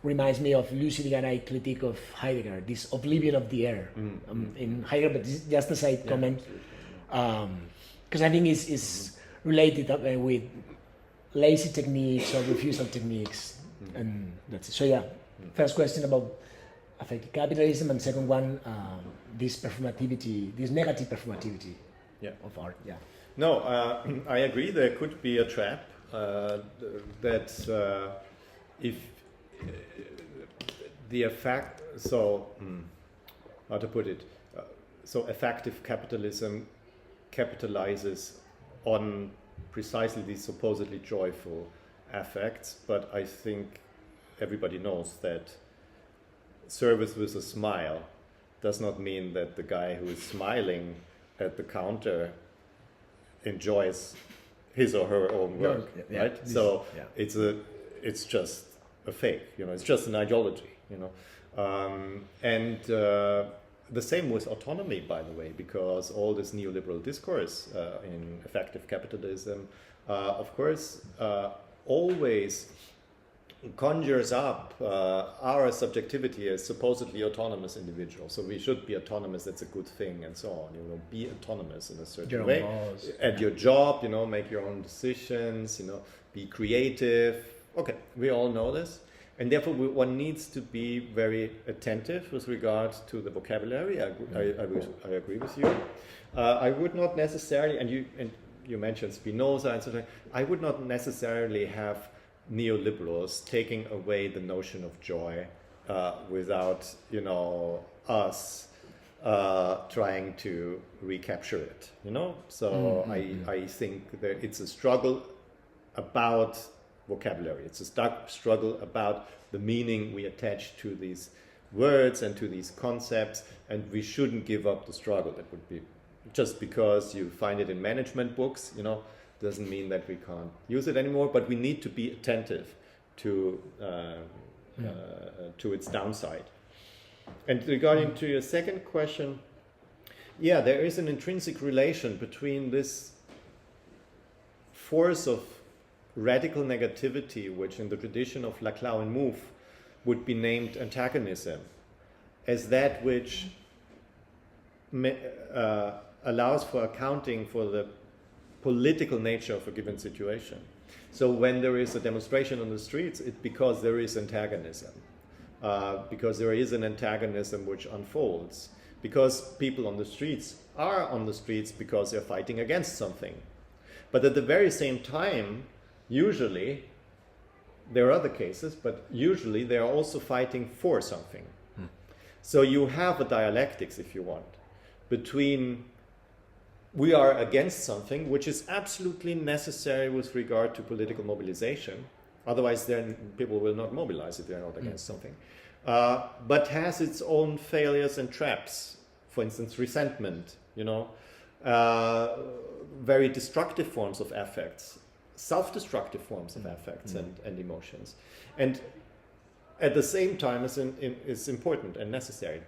reminds me of Lucy Garay's critique of Heidegger, this oblivion of the air in Heidegger, but this is just a side comment. Because I think it's related with lazy techniques or refusal techniques, and that's it. So first question about affective capitalism, and second one, this performativity, this negative performativity of art. No, I agree. There could be a trap that if the effect, how to put it, so effective capitalism capitalizes on precisely these supposedly joyful affects, but I think everybody knows that service with a smile does not mean that the guy who is smiling at the counter enjoys his or her own work, right? It's just a fake, it's just an ideology, and the same with autonomy, by the way, because all this neoliberal discourse in effective capitalism, of course, always conjures up our subjectivity as supposedly autonomous individuals. So we should be autonomous, that's a good thing, and so on. Be autonomous in a certain way. At your job, make your own decisions, be creative. Okay, we all know this. And therefore, one needs to be very attentive with regard to the vocabulary. I agree with you. I would not necessarily, and you mentioned Spinoza and so on. I would not necessarily have neoliberals taking away the notion of joy without, us trying to recapture it, you know? So I think that it's a struggle about vocabulary. It's a struggle about the meaning we attach to these words and to these concepts, and we shouldn't give up the struggle. That would be just because you find it in management books, you know, doesn't mean that we can't use it anymore, but we need to be attentive to its downside. And regarding to your second question, yeah, there is an intrinsic relation between this force of radical negativity, which in the tradition of Laclau and Mouffe would be named antagonism, as that which allows for accounting for the political nature of a given situation. So when there is a demonstration on the streets, it's because there is antagonism, because there is an antagonism which unfolds, because people on the streets are on the streets because they're fighting against something. But at the very same time, usually, there are other cases, but usually they are also fighting for something. So you have a dialectics, if you want, between we are against something which is absolutely necessary with regard to political mobilization. Otherwise, then people will not mobilize if they're not against something. But has its own failures and traps. For instance, resentment, you know, very destructive forms of affects, self-destructive forms of affects and emotions. And at the same time is important and necessary.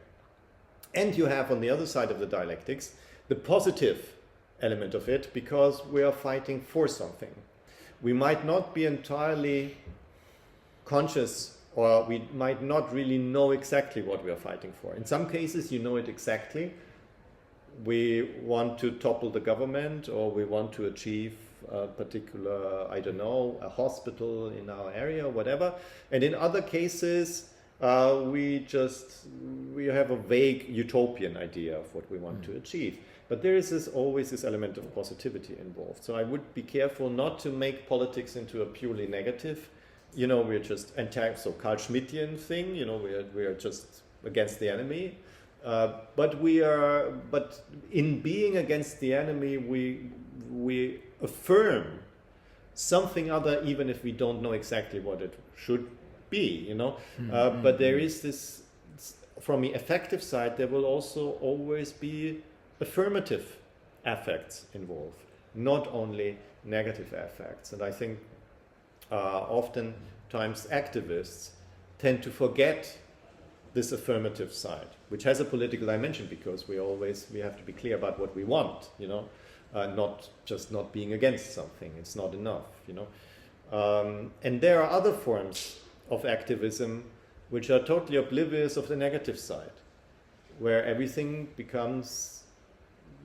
And you have on the other side of the dialectics the positive element of it, because we are fighting for something. We might not be entirely conscious, or we might not really know exactly what we are fighting for. In some cases you know it exactly. We want to topple the government, or we want to achieve a particular, I don't know, a hospital in our area or whatever. And in other cases we have a vague utopian idea of what we want to achieve. But there is always this element of positivity involved. So I would be careful not to make politics into a purely negative, you know, we're just so Carl Schmittian thing, you know, we are just against the enemy. But in being against the enemy, we affirm something other, even if we don't know exactly what it should be, you know. But there is this, from the affective side, there will also always be affirmative affects involved, not only negative affects. And I think oftentimes activists tend to forget this affirmative side, which has a political dimension, because we have to be clear about what we want, you know, not just not being against something. It's not enough, you know. And there are other forms of activism which are totally oblivious of the negative side, where everything becomes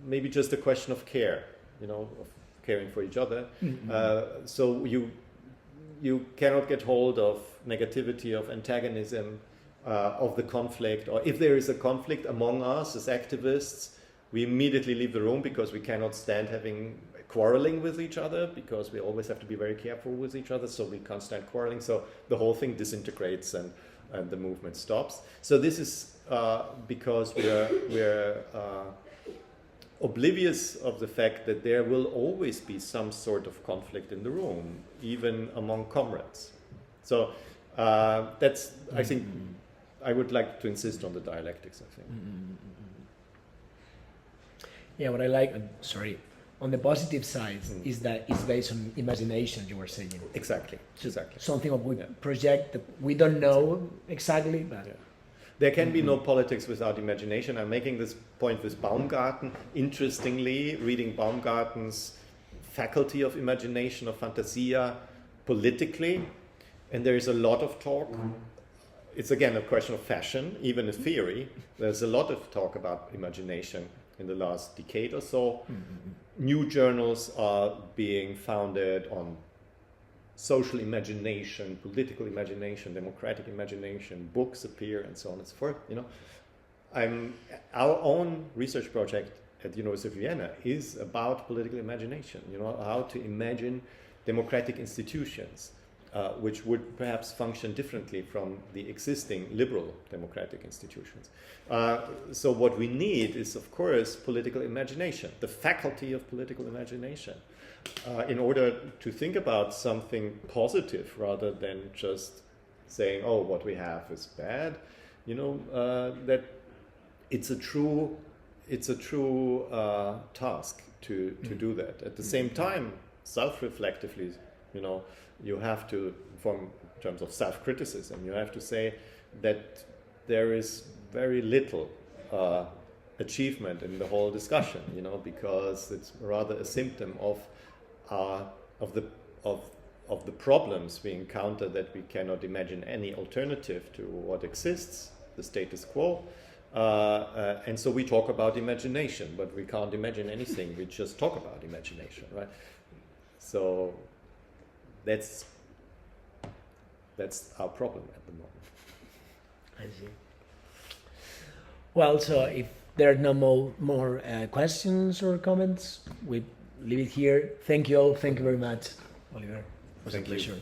maybe just a question of care, you know, of caring for each other. So you cannot get hold of negativity, of antagonism, of the conflict, or if there is a conflict among us as activists, we immediately leave the room because we cannot stand quarreling with each other, because we always have to be very careful with each other, so we can't stand quarreling. So the whole thing disintegrates and the movement stops. So this is because we're oblivious of the fact that there will always be some sort of conflict in the room, even among comrades. So that's, I think, I would like to insist on the dialectics, I think. Yeah, what I like, on the positive side is that it's based on imagination, you were saying. Exactly. Something that we project that we don't know exactly, but... Yeah. There can be no politics without imagination. I'm making this point with Baumgarten. Interestingly, reading Baumgarten's faculty of imagination, of fantasia, politically, and there is a lot of talk. It's again a question of fashion, even a theory. There's a lot of talk about imagination in the last decade or so. New journals are being founded on social imagination, political imagination, democratic imagination, books appear, and so on and so forth. You know, our own research project at the University of Vienna is about political imagination. You know, how to imagine democratic institutions, which would perhaps function differently from the existing liberal democratic institutions. So what we need is, of course, political imagination, the faculty of political imagination, in order to think about something positive rather than just saying, oh, what we have is bad. That it's a true task to do that. At the same time, self-reflectively, you have to, in terms of self-criticism, you have to say that there is very little achievement in the whole discussion, because it's rather a symptom of the problems we encounter, that we cannot imagine any alternative to what exists, the status quo. And so we talk about imagination, but we can't imagine anything. We just talk about imagination, right? So that's our problem at the moment. I see. Well, so if there are no more questions or comments, we leave it here. Thank you all. Thank you very much, Oliver. It was a pleasure.